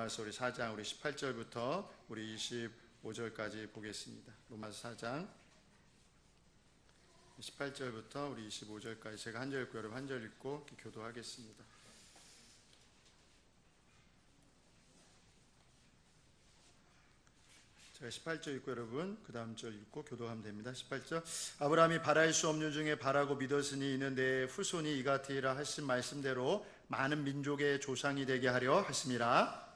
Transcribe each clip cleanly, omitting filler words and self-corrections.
로마서 우리 4장 우리 18절부터 우리 25절까지 보겠습니다. 로마서 4장 18절부터 우리 25절까지 제가 한 절 읽고 여러분 한 절 읽고 교도하겠습니다. 제가 18절 읽고 여러분 그 다음 절 읽고 교도하면 됩니다. 18절 아브라함이 바랄 수 없는 중에 바라고 믿었으니 이는 내 후손이 이 같으리라 하신 말씀대로 많은 민족의 조상이 되게 하려 하심이라.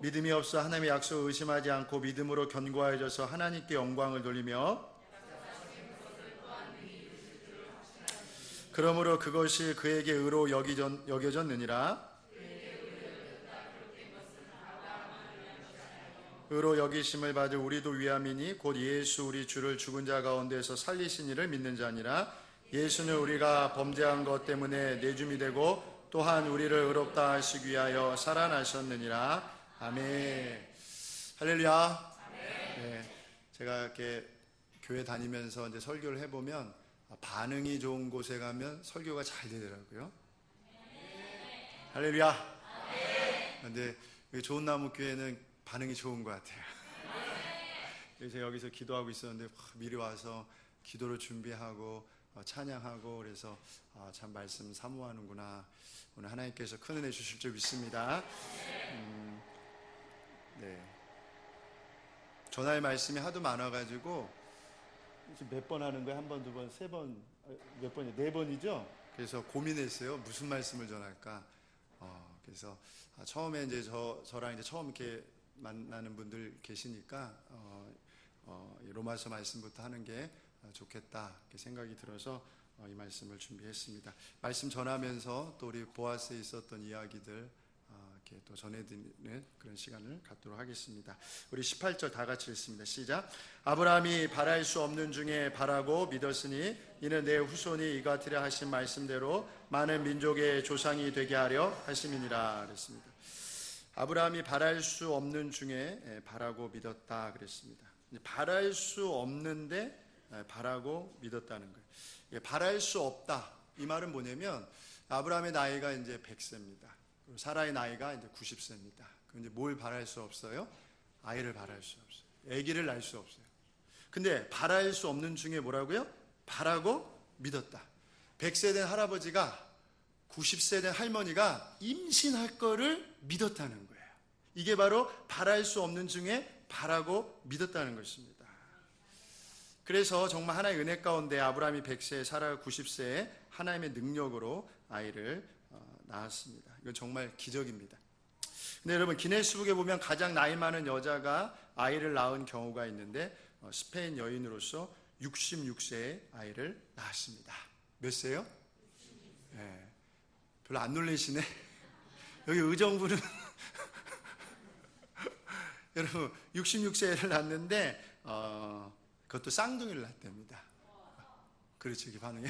믿음이 없어 하나님의 약속을 의심하지 않고 믿음으로 견고하여져서 하나님께 영광을 돌리며 그러므로 그것이 그에게 의로 여겨졌느니라. 의로 여기심을 받을 우리도 위함이니 곧 예수 우리 주를 죽은 자 가운데서 살리신 이를 믿는 자니라. 예수는 우리가 범죄한 것 때문에 내줌이 되고 또한 우리를 의롭다 하시기 위하여 살아나셨느니라. 아멘. 할렐루야. 네, 제가 이렇게 교회 다니면서 이제 설교를 해보면 반응이 좋은 곳에 가면 설교가 잘 되더라고요. 할렐루야. 근데 좋은 나무 교회는 반응이 좋은 것 같아요. 그래서 여기서 기도하고 있었는데 미리 와서 기도를 준비하고 찬양하고 그래서 참 말씀 사모하는구나. 오늘 하나님께서 큰 은혜 주실 줄 믿습니다. 네. 전할 말씀이 하도 많아가지고 몇 번 하는 거야? 한 번, 두 번, 세 번, 몇 번이요? 4번이죠? 그래서 고민했어요. 무슨 말씀을 전할까? 그래서 처음에 이제 저랑 이제 처음 이렇게 만나는 분들 계시니까 로마서 말씀부터 하는 게 좋겠다 이렇게 생각이 들어서 이 말씀을 준비했습니다. 말씀 전하면서 또 우리 보아스에 있었던 이야기들 이렇게 또 전해드리는 그런 시간을 갖도록 하겠습니다. 우리 18절 다 같이 읽습니다. 시작. 아브라함이 바랄 수 없는 중에 바라고 믿었으니 이는 내 후손이 이 같으려 하신 말씀대로 많은 민족의 조상이 되게 하려 하심이니라 그랬습니다. 아브라함이 바랄 수 없는 중에 바라고 믿었다 그랬습니다. 바랄 수 없는데 바라고 믿었다는 거예요. 바랄 수 없다 이 말은 뭐냐면 아브라함의 나이가 이제 100세입니다. 사라의 나이가 이제 90세입니다. 그럼 이제 뭘 바랄 수 없어요? 아이를 바랄 수 없어요. 아기를 낳을 수 없어요. 근데 바랄 수 없는 중에 뭐라고요? 바라고 믿었다. 100세 된 할아버지가 90세 된 할머니가 임신할 거를 믿었다는 거예요. 이게 바로 바랄 수 없는 중에 바라고 믿었다는 것입니다. 그래서 정말 하나의 은혜 가운데 아브라함이 100세에 사라가 90세에 하나님의 능력으로 아이를 낳았습니다. 이건 정말 기적입니다. 근데 여러분 기네스북에 보면 가장 나이 많은 여자가 아이를 낳은 경우가 있는데 스페인 여인으로서 66세에 아이를 낳았습니다. 몇 세요? 네. 별로 안 놀라시네. 여기 의정부는 여러분 66세를 낳았는데 그것도 쌍둥이를 낳았답니다. 그렇죠, 이게 반응이.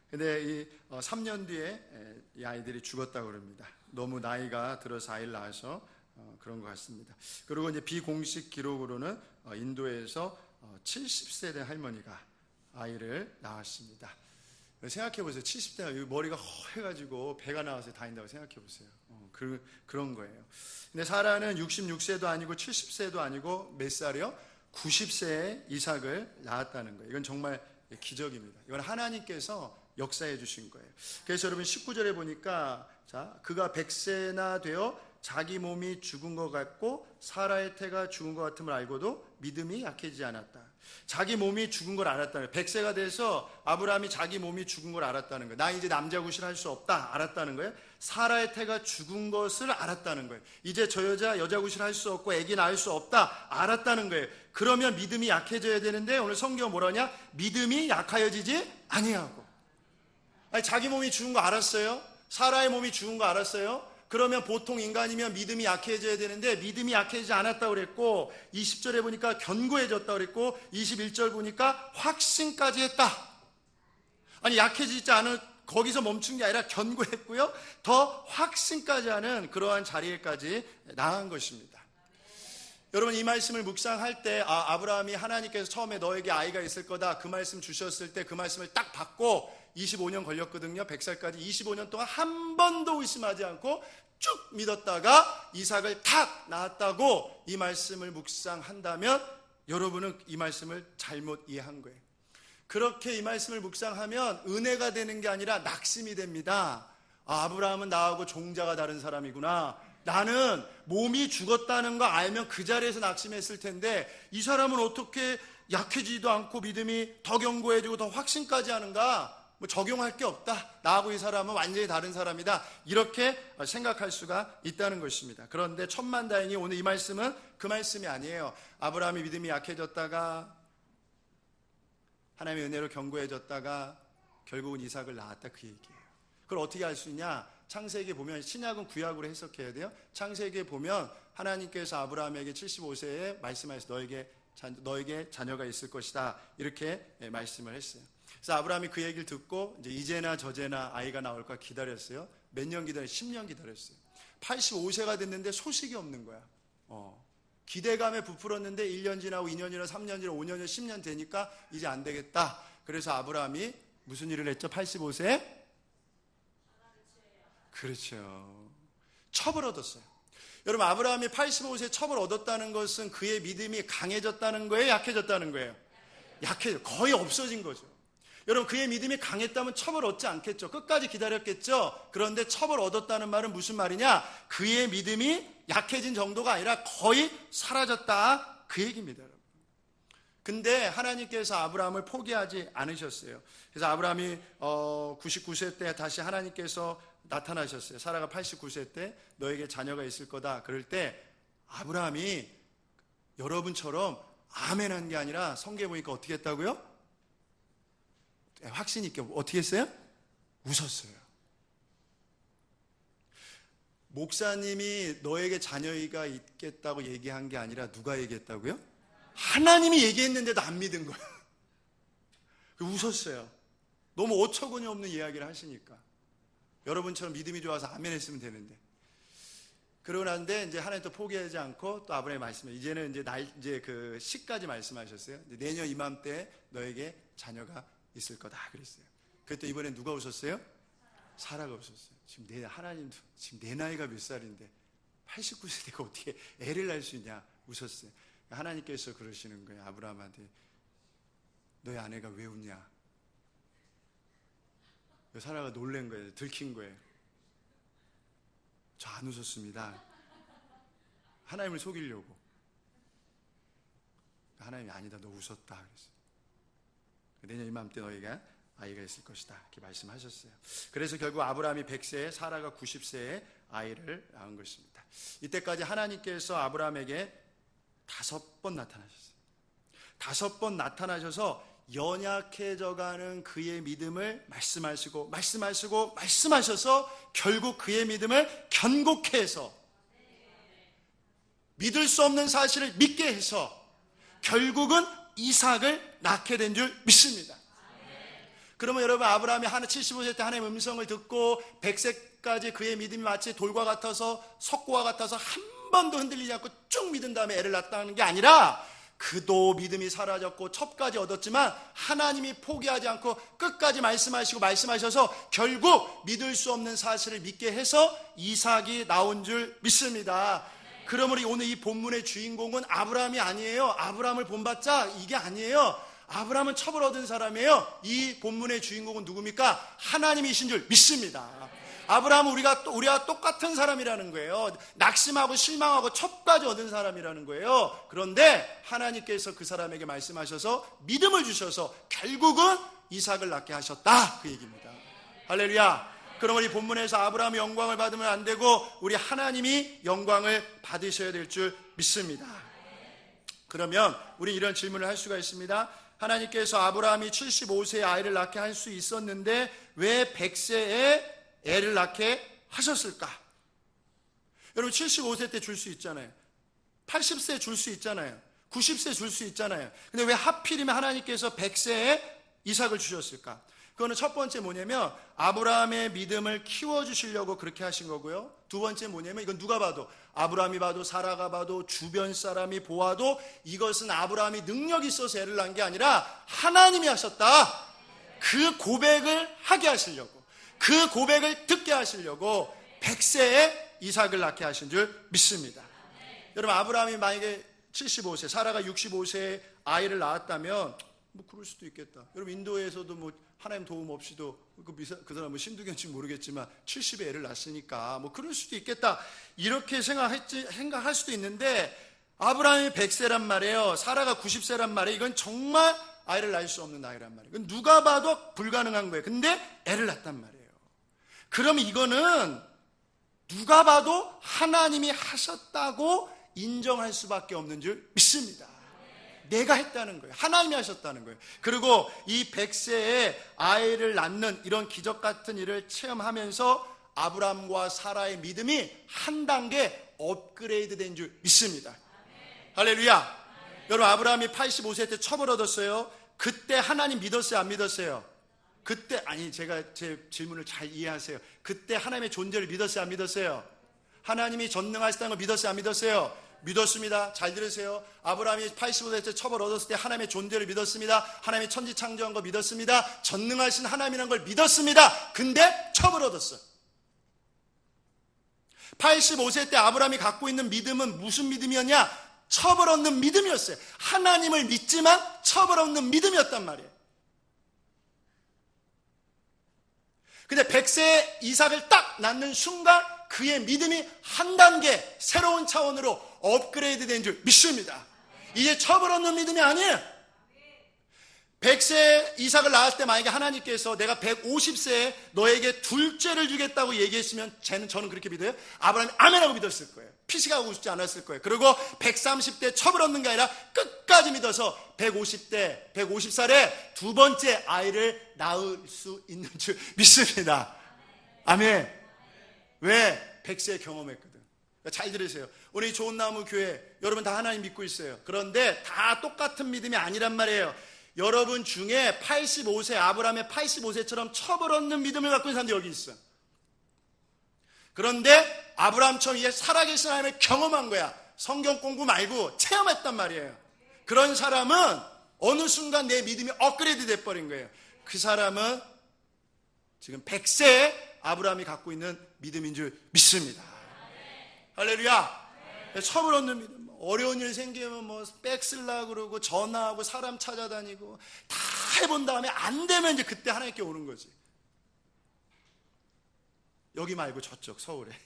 근데 이 3년 뒤에 이 아이들이 죽었다고 그럽니다. 너무 나이가 들어서 아이를 낳아서 그런 것 같습니다. 그리고 이제 비공식 기록으로는 인도에서 70세 된 할머니가 아이를 낳았습니다. 생각해 보세요. 70대가 머리가 허해가지고 배가 나와서 다닌다고 생각해 보세요. 그런 거예요. 근데 사라는 66세도 아니고 70세도 아니고 몇 살이요? 90세에 이삭을 낳았다는 거예요. 이건 정말 기적입니다. 이건 하나님께서 역사해 주신 거예요. 그래서 여러분 19절에 보니까 그가 100세나 되어 자기 몸이 죽은 것 같고 사라의 태가 죽은 것 같음을 알고도 믿음이 약해지지 않았다. 자기 몸이 죽은 걸 알았다는 거예요. 100세가 돼서 아브라함이 자기 몸이 죽은 걸 알았다는 거예요. 나 이제 남자 구실 할 수 없다 알았다는 거예요. 사라의 태가 죽은 것을 알았다는 거예요. 이제 저 여자 구실 할 수 없고 아기 낳을 수 없다 알았다는 거예요. 그러면 믿음이 약해져야 되는데 오늘 성경 뭐라냐? 믿음이 약하여지지 아니하고. 아니, 자기 몸이 죽은 거 알았어요? 사라의 몸이 죽은 거 알았어요? 그러면 보통 인간이면 믿음이 약해져야 되는데 믿음이 약해지지 않았다고 그랬고 20절에 보니까 견고해졌다고 그랬고 21절 보니까 확신까지 했다. 아니 약해지지 않은 거기서 멈춘 게 아니라 견고했고요. 더 확신까지 하는 그러한 자리에까지 나간 것입니다. 여러분 이 말씀을 묵상할 때 아브라함이 하나님께서 처음에 너에게 아이가 있을 거다 그 말씀 주셨을 때 그 말씀을 딱 받고 25년 걸렸거든요. 100살까지 25년 동안 한 번도 의심하지 않고 쭉 믿었다가 이삭을 탁 낳았다고 이 말씀을 묵상한다면 여러분은 이 말씀을 잘못 이해한 거예요. 그렇게 이 말씀을 묵상하면 은혜가 되는 게 아니라 낙심이 됩니다. 아브라함은 나하고 종자가 다른 사람이구나. 나는 몸이 죽었다는 거 알면 그 자리에서 낙심했을 텐데 이 사람은 어떻게 약해지지도 않고 믿음이 더 견고해지고 더 확신까지 하는가? 뭐 적용할 게 없다. 나하고 이 사람은 완전히 다른 사람이다. 이렇게 생각할 수가 있다는 것입니다. 그런데 천만다행히 오늘 이 말씀은 그 말씀이 아니에요. 아브라함이 믿음이 약해졌다가 하나님의 은혜로 견고해졌다가 결국은 이삭을 낳았다 그 얘기예요. 그걸 어떻게 알 수 있냐? 창세기에 보면 신약은 구약으로 해석해야 돼요. 창세기에 보면 하나님께서 아브라함에게 75세에 말씀하셔서 너에게 자녀가 있을 것이다 이렇게 말씀을 했어요. 그래서 아브라함이 그 얘기를 듣고 이제나 저제나 아이가 나올까 기다렸어요. 몇 년 기다렸어요? 10년 기다렸어요. 85세가 됐는데 소식이 없는 거야. 기대감에 부풀었는데 1년 지나고 2년 지나고 3년 지나고 5년 지나고 10년 되니까 이제 안 되겠다. 그래서 아브라함이 무슨 일을 했죠? 85세에? 그렇죠. 첩을 얻었어요. 여러분 아브라함이 85세에 첩을 얻었다는 것은 그의 믿음이 강해졌다는 거예요? 약해졌다는 거예요? 거의 없어진 거죠. 여러분 그의 믿음이 강했다면 첩을 얻지 않겠죠. 끝까지 기다렸겠죠. 그런데 첩을 얻었다는 말은 무슨 말이냐? 그의 믿음이 약해진 정도가 아니라 거의 사라졌다 그 얘기입니다. 근데 하나님께서 아브라함을 포기하지 않으셨어요. 그래서 아브라함이 99세 때 다시 하나님께서 나타나셨어요. 사라가 89세 때 너에게 자녀가 있을 거다. 그럴 때 아브라함이 여러분처럼 아멘한 게 아니라 성경에 보니까 어떻게 했다고요? 확신 있게 어떻게 했어요? 웃었어요. 목사님이 너에게 자녀가 있겠다고 얘기한 게 아니라 누가 얘기했다고요? 하나님이 얘기했는데도 안 믿은 거예요. 웃었어요. 너무 어처구니 없는 이야기를 하시니까. 여러분처럼 믿음이 좋아서 아멘 했으면 되는데. 그러고 난데 이제 하나님 또 포기하지 않고 또 아브라함이 말씀해. 이제는 이제 그 시까지 말씀하셨어요. 내년 이맘때 너에게 자녀가 있을 거다 그랬어요. 그때 이번에 누가 웃었어요? 사라가 웃었어요. 지금 하나님도 지금 내 나이가 몇 살인데 89세 되고 어떻게 애를 낳을 수 있냐 웃었어요. 하나님께서 그러시는 거예요. 아브라함한테 너희 아내가 왜 웃냐? 사라가 놀란 거예요. 들킨 거예요. 저 안 웃었습니다. 하나님을 속이려고. 하나님이 아니다 너 웃었다 그랬어요. 내년 이맘때 너희가 아이가 있을 것이다 이렇게 말씀하셨어요. 그래서 결국 아브라함이 100세에 사라가 90세에 아이를 낳은 것입니다. 이때까지 하나님께서 아브라함에게 5번 나타나셨어요. 5번 나타나셔서 연약해져가는 그의 믿음을 말씀하셔서 결국 그의 믿음을 견고케 해서 믿을 수 없는 사실을 믿게 해서 결국은 이삭을 낳게 된 줄 믿습니다. 그러면 여러분 아브라함이 75세 때 하나님의 음성을 듣고 100세까지 그의 믿음이 마치 돌과 같아서 석고와 같아서 한 번도 흔들리지 않고 쭉 믿은 다음에 애를 낳았다는 게 아니라 그도 믿음이 사라졌고 첩까지 얻었지만 하나님이 포기하지 않고 끝까지 말씀하셔서 결국 믿을 수 없는 사실을 믿게 해서 이삭이 나온 줄 믿습니다. 그러므로 오늘 이 본문의 주인공은 아브라함이 아니에요. 아브라함을 본받자 이게 아니에요. 아브라함은 첩을 얻은 사람이에요. 이 본문의 주인공은 누굽니까? 하나님이신 줄 믿습니다. 아브라함은 우리가 똑같은 사람이라는 거예요. 낙심하고 실망하고 첩까지 얻은 사람이라는 거예요. 그런데 하나님께서 그 사람에게 말씀하셔서 믿음을 주셔서 결국은 이삭을 낳게 하셨다 그 얘기입니다. 할렐루야. 그러면 이 본문에서 아브라함이 영광을 받으면 안 되고 우리 하나님이 영광을 받으셔야 될 줄 믿습니다. 그러면 우리 이런 질문을 할 수가 있습니다. 하나님께서 아브라함이 75세에 아이를 낳게 할 수 있었는데 왜 100세에 애를 낳게 하셨을까? 여러분 75세 때 줄 수 있잖아요. 80세 줄 수 있잖아요. 90세 줄 수 있잖아요. 근데 왜 하필이면 하나님께서 100세에 이삭을 주셨을까? 그거는 첫 번째 뭐냐면 아브라함의 믿음을 키워주시려고 그렇게 하신 거고요. 두 번째 뭐냐면 이건 누가 봐도, 아브라함이 봐도 사라가 봐도 주변 사람이 보아도 이것은 아브라함이 능력이 있어서 애를 낳은 게 아니라 하나님이 하셨다. 그 고백을 하게 하시려고, 그 고백을 듣게 하시려고 100세에 이삭을 낳게 하신 줄 믿습니다. 여러분, 아브라함이 만약에 75세, 사라가 65세에 아이를 낳았다면 뭐 그럴 수도 있겠다. 여러분, 인도에서도 뭐 하나님 도움 없이도 그 사람 뭐 신두견인지 모르겠지만 70에 애를 낳았으니까 뭐 그럴 수도 있겠다, 이렇게 생각할 수도 있는데, 아브라함이 100세란 말이에요. 사라가 90세란 말이에요. 이건 정말 아이를 낳을 수 없는 나이란 말이에요. 이건 누가 봐도 불가능한 거예요. 근데 애를 낳았단 말이에요. 그럼 이거는 누가 봐도 하나님이 하셨다고 인정할 수밖에 없는 줄 믿습니다. 내가 했다는 거예요. 하나님이 하셨다는 거예요. 그리고 이 100세에 아이를 낳는 이런 기적 같은 일을 체험하면서 아브라함과 사라의 믿음이 한 단계 업그레이드 된 줄 믿습니다. 할렐루야. 여러분, 아브라함이 85세 때 첩을 얻었어요. 그때 하나님 믿었어요, 안 믿었어요? 그때, 아니, 제가 제 질문을 잘 이해하세요. 그때 하나님의 존재를 믿었어요, 안 믿었어요? 하나님이 전능하시다는 걸 믿었어요, 안 믿었어요? 믿었습니다. 잘 들으세요. 아브라함이 85세 때 첩을 얻었을 때 하나님의 존재를 믿었습니다. 하나님이 천지 창조한 거 믿었습니다. 전능하신 하나님이라는 걸 믿었습니다. 근데 첩을 얻었어요. 85세 때 아브라함이 갖고 있는 믿음은 무슨 믿음이었냐? 첩을 얻는 믿음이었어요. 하나님을 믿지만 첩을 얻는 믿음이었단 말이에요. 근데 100세에 이삭을 딱 낳는 순간 그의 믿음이 한 단계 새로운 차원으로 업그레이드 된 줄 믿습니다. 이제 첩을 얻는 믿음이 아니에요. 100세에 이삭을 낳았을 때 만약에 하나님께서 내가 150세에 너에게 둘째를 주겠다고 얘기했으면 저는 그렇게 믿어요. 아브라함이 아멘하고 믿었을 거예요. 피식하고 싶지 않았을 거예요. 그리고 130대 첩을 얻는 게 아니라 끝까지 믿어서 150살에 두 번째 아이를 낳을 수 있는 줄 믿습니다. 아멘. 왜? 100세 경험했거든. 잘 들으세요. 오늘 이 좋은 나무 교회 여러분 다 하나님 믿고 있어요. 그런데 다 똑같은 믿음이 아니란 말이에요. 여러분 중에 85세, 아브라함의 85세처럼 첩을 얻는 믿음을 갖고 있는 사람들이 여기 있어. 그런데 아브라함처럼 이제 살아계신 하나님을 경험한 거야. 성경 공부 말고 체험했단 말이에요. 그런 사람은 어느 순간 내 믿음이 업그레이드 돼버린 거예요. 그 사람은 지금 100세에 아브라함이 갖고 있는 믿음인 줄 믿습니다. 할렐루야. 첩을 얻는 믿음. 어려운 일 생기면 뭐 백 쓸라 그러고 전화하고 사람 찾아다니고 다 해본 다음에 안 되면 이제 그때 하나님께 오는 거지. 여기 말고 저쪽 서울에.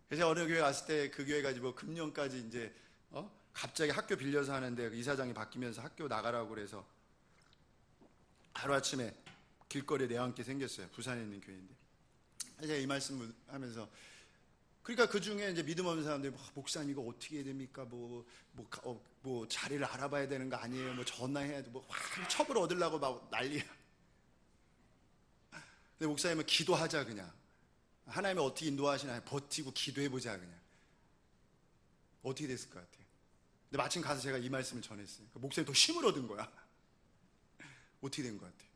그래서 어느 교회 갔을 때 그 교회가 뭐 금년까지 이제 갑자기 학교 빌려서 하는데 이사장이 바뀌면서 학교 나가라고 그래서 하루아침에 길거리에 내앉게 생겼어요. 부산에 있는 교회인데. 제가 이 말씀을 하면서 그러니까 그 중에 이제 믿음 없는 사람들이 목사님 이거 어떻게 해야 됩니까? 뭐 자리를 알아봐야 되는 거 아니에요? 뭐 전화해야 돼? 뭐 첩을 얻으려고 막 난리야. 근데 목사님은 기도하자 그냥. 하나님이 어떻게 인도하시나 버티고 기도해보자 그냥. 어떻게 됐을 것 같아요? 근데 마침 가서 제가 이 말씀을 전했어요. 목사님 더 힘을 얻은 거야. 어떻게 된 것 같아요?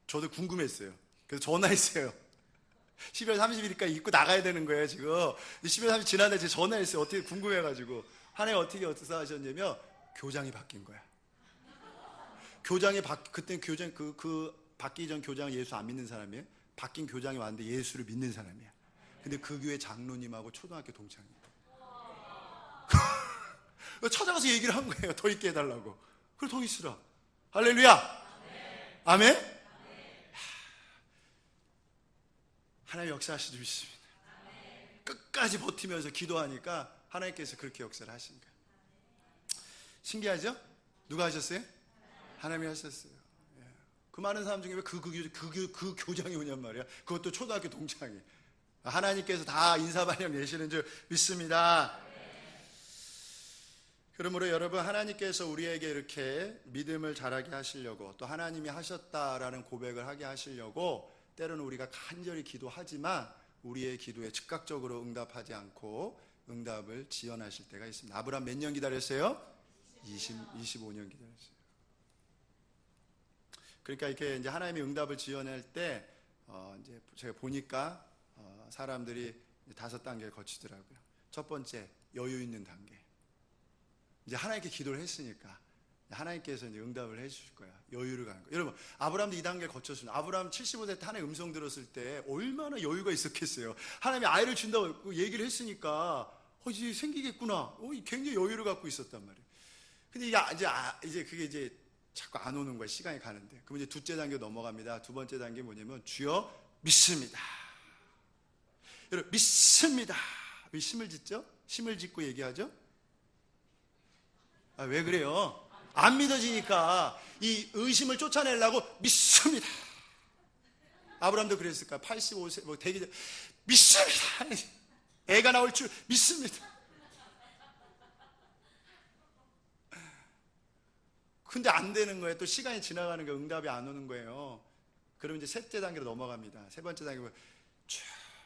저도 궁금했어요. 그래서 전화했어요. 12월 30일까지 입고 나가야 되는 거예요 지금. 12월 30일 지난달 제가 전화했어요. 어떻게 궁금해가지고. 하나님 어떻게 하셨냐면 교장이 바뀐 거야. 그때 교장 바뀌기 전 교장은 예수 안 믿는 사람이에요. 바뀐 교장이 왔는데 예수를 믿는 사람이야. 근데 그 교회 장로님하고 초등학교 동창이에요. 찾아가서 얘기를 한 거예요. 더 있게 해달라고. 그래 더 있으라. 할렐루야. 아멘. 하나님 역사하시지 믿습니다. 끝까지 버티면서 기도하니까 하나님께서 그렇게 역사를 하신 거예요. 신기하죠? 누가 하셨어요? 하나님이 하셨어요. 그 많은 사람 중에 왜 그 교장이 오냔 말이야. 그것도 초등학교 동창이. 하나님께서 다 인사발령 내시는 줄 믿습니다. 그러므로 여러분, 하나님께서 우리에게 이렇게 믿음을 자라게 하시려고, 또 하나님이 하셨다라는 고백을 하게 하시려고 때로는 우리가 간절히 기도하지만 우리의 기도에 즉각적으로 응답하지 않고 응답을 지연하실 때가 있습니다. 아브라함 몇 년 기다렸어요? 25년 기다렸어요. 그러니까 이렇게 이제 하나님의 응답을 지어낼 때 이제 제가 보니까 사람들이 5단계를 거치더라고요. 첫 번째, 여유 있는 단계. 이제 하나님께 기도를 했으니까 하나님께서 이제 응답을 해주실 거야. 여유를 가는 거야. 여러분, 아브라함도 이 단계를 거쳤습니다. 아브라함 75세 때 하나님 음성 들었을 때 얼마나 여유가 있었겠어요. 하나님이 아이를 준다고 얘기를 했으니까 이제 생기겠구나. 굉장히 여유를 갖고 있었단 말이에요. 근데 이제 그게 이제 자꾸 안 오는 거야. 시간이 가는데. 그럼 이제 둘째 단계 넘어갑니다. 두 번째 단계 뭐냐면 주여 믿습니다. 여러분, 믿습니다. 왜 심을 짓죠? 심을 짓고 얘기하죠? 왜 그래요? 안 믿어지니까 이 의심을 쫓아내려고 믿습니다. 아브라함도 그랬을까? 85세 되기 전 믿습니다. 애가 나올 줄 믿습니다. 근데 안 되는 거예요. 또 시간이 지나가는 게 응답이 안 오는 거예요. 그럼 이제 셋째 단계로 넘어갑니다. 세 번째 단계는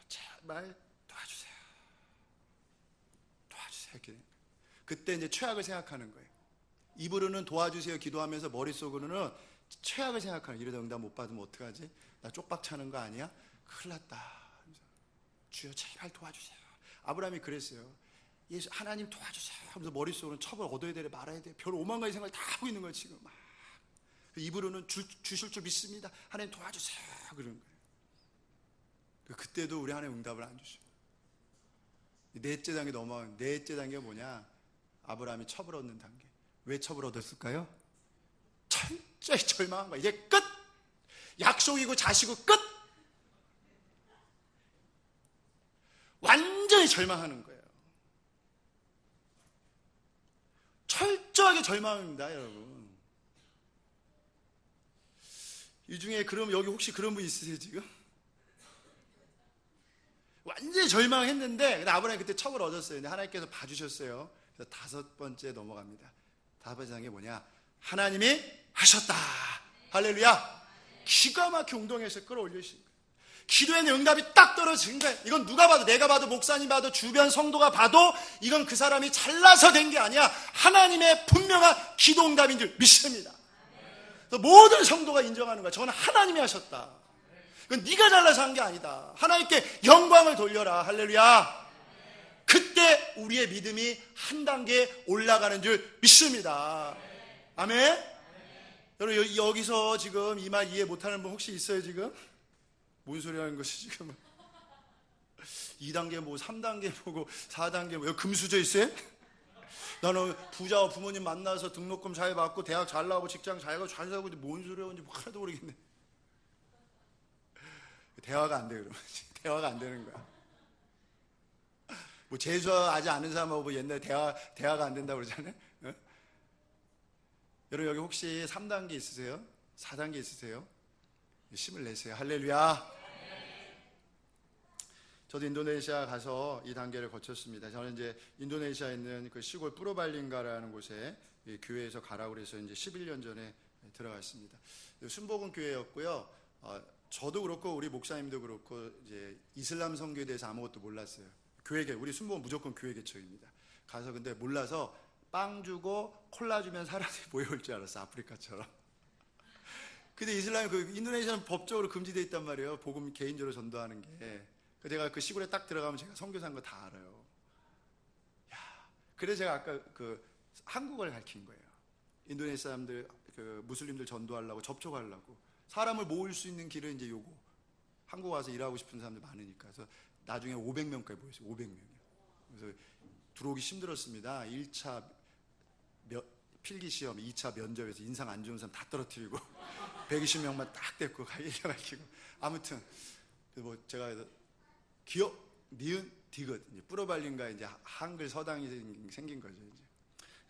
제발 도와주세요. 이렇게. 그때 이제 최악을 생각하는 거예요. 입으로는 도와주세요 기도하면서 머릿속으로는 최악을 생각하는. 이러다 응답 못 받으면 어떡하지? 나 쪽박 차는 거 아니야? 큰일 났다. 주여 제발 도와주세요. 아브라함이 그랬어요. 예수 하나님 도와주세요 하면서 머릿속으로는 첩을 얻어야 돼 말아야 돼 별 5만 가지 생각을 다 하고 있는 거예요. 지금 막. 입으로는 주실 줄 믿습니다. 하나님 도와주세요 그러는 거예요. 그때도 우리 하나님 응답을 안 주셔요. 넷째 단계 넘어가는 넷째 단계가 뭐냐? 아브라함이 첩을 얻는 단계. 왜 첩을 얻었을까요? 철저히 절망한 거야. 이제 끝! 약속이고 자시고 끝! 완전히 절망하는 거예요. 철저하게 절망합니다, 여러분. 이 중에 그럼 여기 혹시 그런 분 있으세요, 지금? 완전히 절망했는데 아브라함이 그때 첩을 얻었어요. 근데 하나님께서 봐주셨어요. 그래서 5번째 넘어갑니다. 5번째 단계 뭐냐? 하나님이 하셨다. 할렐루야. 기가 막히게 웅덩이에서 끌어올리신 거예요. 기도에는 응답이 딱 떨어진 거예요. 이건 누가 봐도, 내가 봐도, 목사님 봐도, 주변 성도가 봐도 이건 그 사람이 잘나서 된 게 아니야. 하나님의 분명한 기도 응답인 줄 믿습니다. 모든 성도가 인정하는 거야. 저건 하나님이 하셨다. 그건 네가 잘나서 한 게 아니다. 하나님께 영광을 돌려라. 할렐루야. 그때 우리의 믿음이 한 단계 올라가는 줄 믿습니다. 아멘. 여러분, 여기서 지금 이 말 이해 못하는 분 혹시 있어요 지금? 뭔 소리 하는 것이 지금? 2단계 보고 3단계 보고 4단계 보고 여기 금수저 있어요? 나는 부자와 부모님 만나서 등록금 잘 받고 대학 잘 나오고 직장 잘 가고 잘 살고 있는데 뭔 소리 하는지 하나도 모르겠네. 대화가 안 돼요, 여러분. 대화가 안 되는 거야. 뭐 재수하지 않은 사람하고 옛날에 대화가 안 된다고 그러잖아요. 어? 여러분 여기 혹시 3단계 있으세요? 4단계 있으세요? 힘을 내세요. 할렐루야. 저도 인도네시아 가서 이 단계를 거쳤습니다. 저는 이제 인도네시아에 있는 그 시골 뿌로발링가라는 곳에 교회에서 가라고 그래서 이제 11년 전에 들어갔습니다. 순복음 교회였고요. 저도 그렇고 우리 목사님도 그렇고 이제 이슬람 선교에 대해서 아무것도 몰랐어요. 교회계, 우리 순복음 무조건 교회 개척입니다. 가서 근데 몰라서 빵 주고 콜라 주면 사람들이 모여올 줄 알았어. 아프리카처럼. 근데 이슬람이 인도네시아는 법적으로 금지되어 있단 말이에요. 복음 개인적으로 전도하는 게. 제가 그 시골에 딱 들어가면 제가 선교사인 거 다 알아요. 야, 그래서 제가 아까 한국어를 가르친 거예요. 인도네시아 사람들, 무슬림들 전도하려고 접촉하려고. 사람을 모을 수 있는 길은 이제 요거. 한국 와서 일하고 싶은 사람들 많으니까. 그래서 나중에 500명까지 모였어요. 500명이요. 그래서 들어오기 힘들었습니다. 1차 필기시험, 2차 면접에서 인상 안 좋은 사람 다 떨어뜨리고 120명만 딱 됐고 가르치고 아무튼 뭐 제가 기억, 니은, 디귿 이제 뿌로발린가 이제 한글 서당이 생긴 거죠. 이제.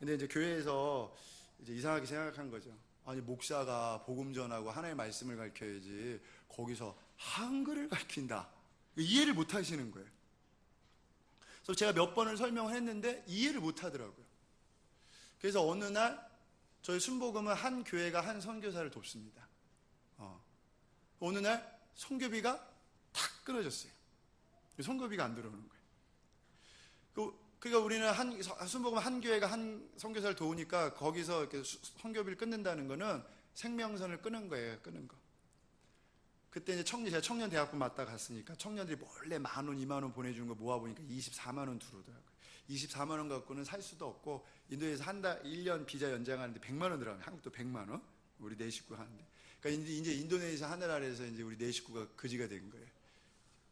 근데 이제 교회에서 이제 이상하게 생각한 거죠. 아니 목사가 복음 전하고 하나님의 말씀을 가르쳐야지 거기서 한글을 가르친다. 이해를 못 하시는 거예요. 그래서 제가 몇 번을 설명을 했는데 이해를 못 하더라고요. 그래서 어느 날 저희 순복음은 한 교회가 한 선교사를 돕습니다. 어느 날 선교비가 탁 끊어졌어요. 선교비가 안 들어오는 거예요. 그러니까 우리는 순복음 한 교회가 한 선교사를 도우니까 거기서 이렇게 선교비를 끊는다는 거는 생명선을 끄는 거예요. 끄는 거. 그때 이제 제가 청년대학교 맞다 갔으니까 청년들이 몰래 10,000원, 20,000원 보내주는 거 모아보니까 24만 원 들어오더라고요. 24만 원 갖고는 살 수도 없고, 인도에서 한 달, 1년 비자 연장하는데 100만 원 들어가요. 한국도 100만 원. 우리 4식구 하는데. 그러니까 이제 인도네시아 하늘 아래에서 이제 우리 4식구가 거지가 된 거예요.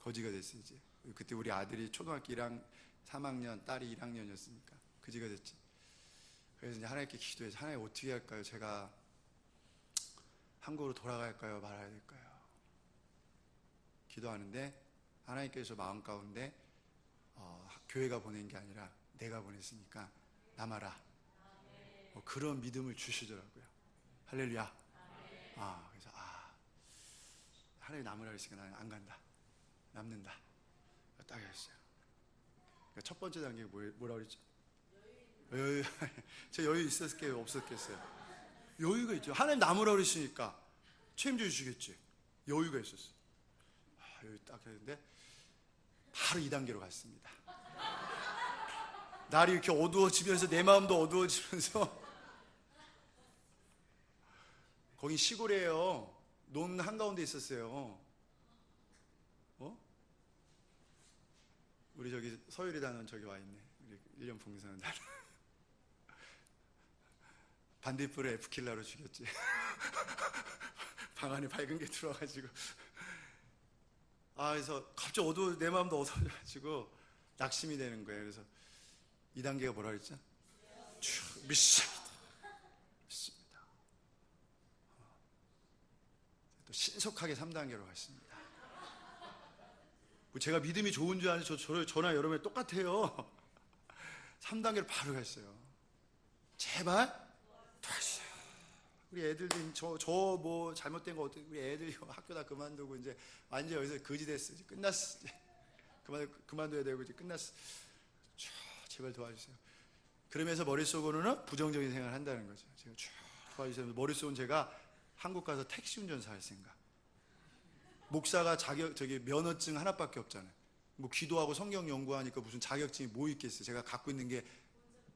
거지가 됐어요, 이제. 그때 우리 아들이 초등학교 3학년, 딸이 1학년이었으니까 거지가 됐지. 그래서 이제 하나님께 기도해서, 하나님 어떻게 할까요? 제가 한국으로 돌아갈까요? 말아야 될까요? 기도하는데 하나님께서 마음 가운데 교회가 보낸 게 아니라 내가 보냈으니까 남아라. 그런 믿음을 주시더라고요. 할렐루야. 그래서 하나님 남으라 했으니까 나는 안 간다. 남는다. 딱 했어요. 그러니까 첫 번째 단계가 뭐라 그랬죠? 여유. 제 여유 있었겠어요? 없었겠어요? 여유가 있죠. 하나님 남으라 그랬으니까 책임져 주시겠지. 여유가 있었어요. 여유 딱 했는데 바로 2단계로 갔습니다. 날이 이렇게 어두워지면서 내 마음도 어두워지면서 거기 시골이에요. 논 한가운데 있었어요. 우리 저기 서유리단은 저기 와 있네. 우리 1년 봉사는 날 반딧불을 F킬러로 죽였지. 방 안에 밝은 게 들어와가지고. 그래서 갑자기 내 마음도 어두워져가지고 낙심이 되는 거예요. 그래서 2단계가 뭐라 그랬죠? 믿습니다. 또 신속하게 3단계로 갔습니다. 제가 믿음이 좋은 줄 아는지 저나 여러분이 똑같아요. 3단계로 바로 갔어요. 제발 도와주세요. 우리 애들도 저 뭐 잘못된 거 어떻게, 우리 애들이 학교 다 그만두고 이제 완전 여기서 거지 됐어. 이제 끝났어. 이제 그만둬야 되고 이제 끝났어. 제발 도와주세요. 그러면서 머릿속으로는 부정적인 생각을 한다는 거죠. 제가 도와주세요. 머릿속은 제가 한국 가서 택시 운전사 할 생각. 목사가 면허증 하나밖에 없잖아요. 뭐 기도하고 성경 연구하니까 무슨 자격증이 뭐 있겠어요. 제가 갖고 있는 게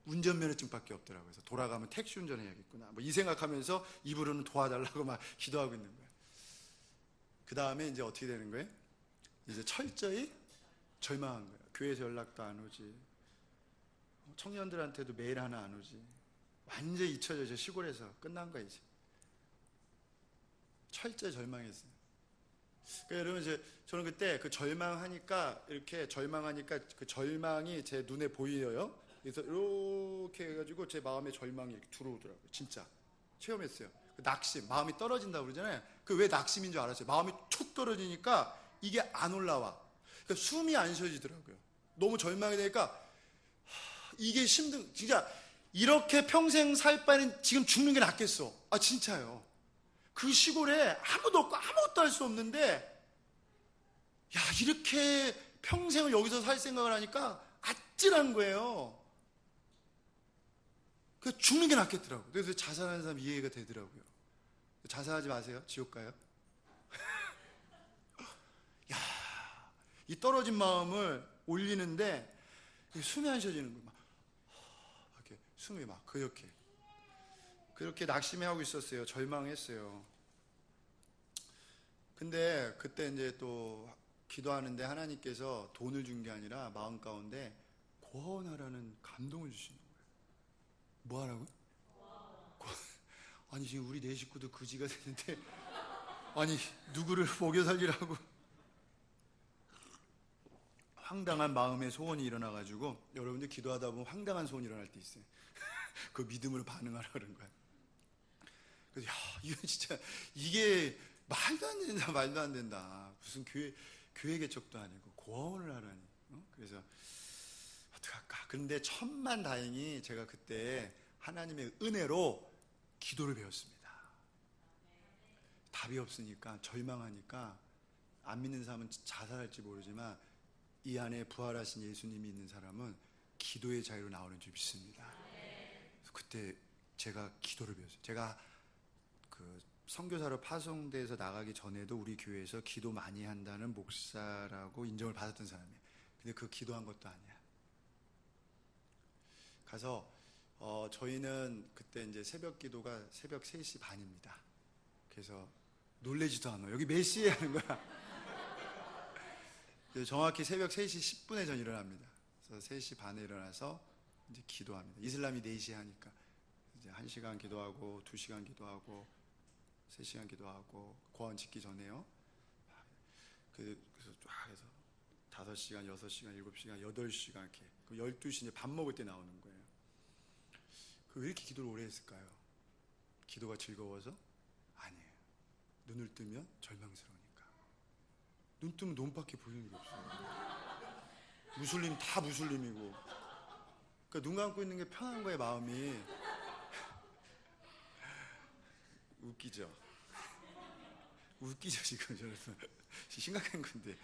운전면허증밖에 없더라고요. 그래서 돌아가면 택시 운전해야겠구나. 뭐 이 생각하면서 입으로는 도와달라고 막 기도하고 있는 거예요. 그 다음에 이제 어떻게 되는 거예요? 이제 철저히 절망한 거예요. 교회에서 연락도 안 오지. 청년들한테도 메일 하나 안 오지. 완전히 잊혀져. 시골에서 끝난 거예요, 이제. 철저히 절망했어요. 그러니까 여러분, 저는 그때 그 절망하니까 그 절망이 제 눈에 보여요. 그래서 이렇게 해가지고 제 마음에 절망이 이렇게 들어오더라고요. 진짜 체험했어요. 그 낙심, 마음이 떨어진다고 그러잖아요. 그 왜 낙심인 줄 알았어요. 마음이 툭 떨어지니까 이게 안 올라와. 그러니까 숨이 안 쉬어지더라고요. 너무 절망이 되니까 이게 진짜 이렇게 평생 살 바에는 지금 죽는 게 낫겠어. 진짜요. 그 시골에 아무도 없고 아무것도 할 수 없는데, 이렇게 평생을 여기서 살 생각을 하니까 아찔한 거예요. 그 죽는 게 낫겠더라고요. 그래서 자살하는 사람 이해가 되더라고요. 자살하지 마세요. 지옥 가요. 이 떨어진 마음을 올리는데 숨이 안 쉬어지는 거예요. 이렇게 숨이 막 그렇게 낙심하고 있었어요. 절망했어요. 근데 그때 이제 또 기도하는데 하나님께서 돈을 준 게 아니라 마음 가운데 구원하라는 감동을 주시는 거예요. 뭐 하라고요? 아니 지금 우리 4식구도 거지가 되는데 아니 누구를 먹여 살리라고. 황당한 마음의 소원이 일어나가지고, 여러분들 기도하다 보면 황당한 소원이 일어날 때 있어요. 그 믿음으로 반응하라 그런 거야. 그래서 이건 진짜 이게 말도 안 된다. 무슨 교회 개척도 아니고 구원을 하라니. 그래서 어떡할까. 그런데 천만다행히 제가 그때 하나님의 은혜로 기도를 배웠습니다. 답이 없으니까, 절망하니까, 안 믿는 사람은 자살할지 모르지만 이 안에 부활하신 예수님이 있는 사람은 기도의 자유로 나오는 줄 믿습니다. 그때 제가 기도를 배웠어요. 제가 그 선교사로 파송돼서 나가기 전에도 우리 교회에서 기도 많이 한다는 목사라고 인정을 받았던 사람이에요. 근데 그 기도한 것도 아니야. 가서 저희는 그때 이제 새벽 기도가 새벽 3시 반입니다. 그래서 놀래지도 않아. 여기 몇 시에 하는 거야? 정확히 새벽 3시 10분에 전 일어납니다. 그래서 3시 반에 일어나서 이제 기도합니다. 이슬람이 4시에 하니까 이제 1시간 기도하고 2시간 기도하고 3시간 기도하고 고안 짓기 전에요. 그래서 쫙 해서 5시간, 6시간, 7시간, 8시간 이렇게 12시 이제 밥 먹을 때 나오는 거예요. 왜 이렇게 기도를 오래 했을까요? 기도가 즐거워서? 아니에요. 눈을 뜨면 절망스러우니까. 눈 뜨면 눈밖에 보이는 게 없어요. 무슬림 다 무슬림이고. 그러니까 눈 감고 있는 게 편한 거예요, 마음이. 웃기죠? 웃기죠, 지금 여러분. 심각한 건데.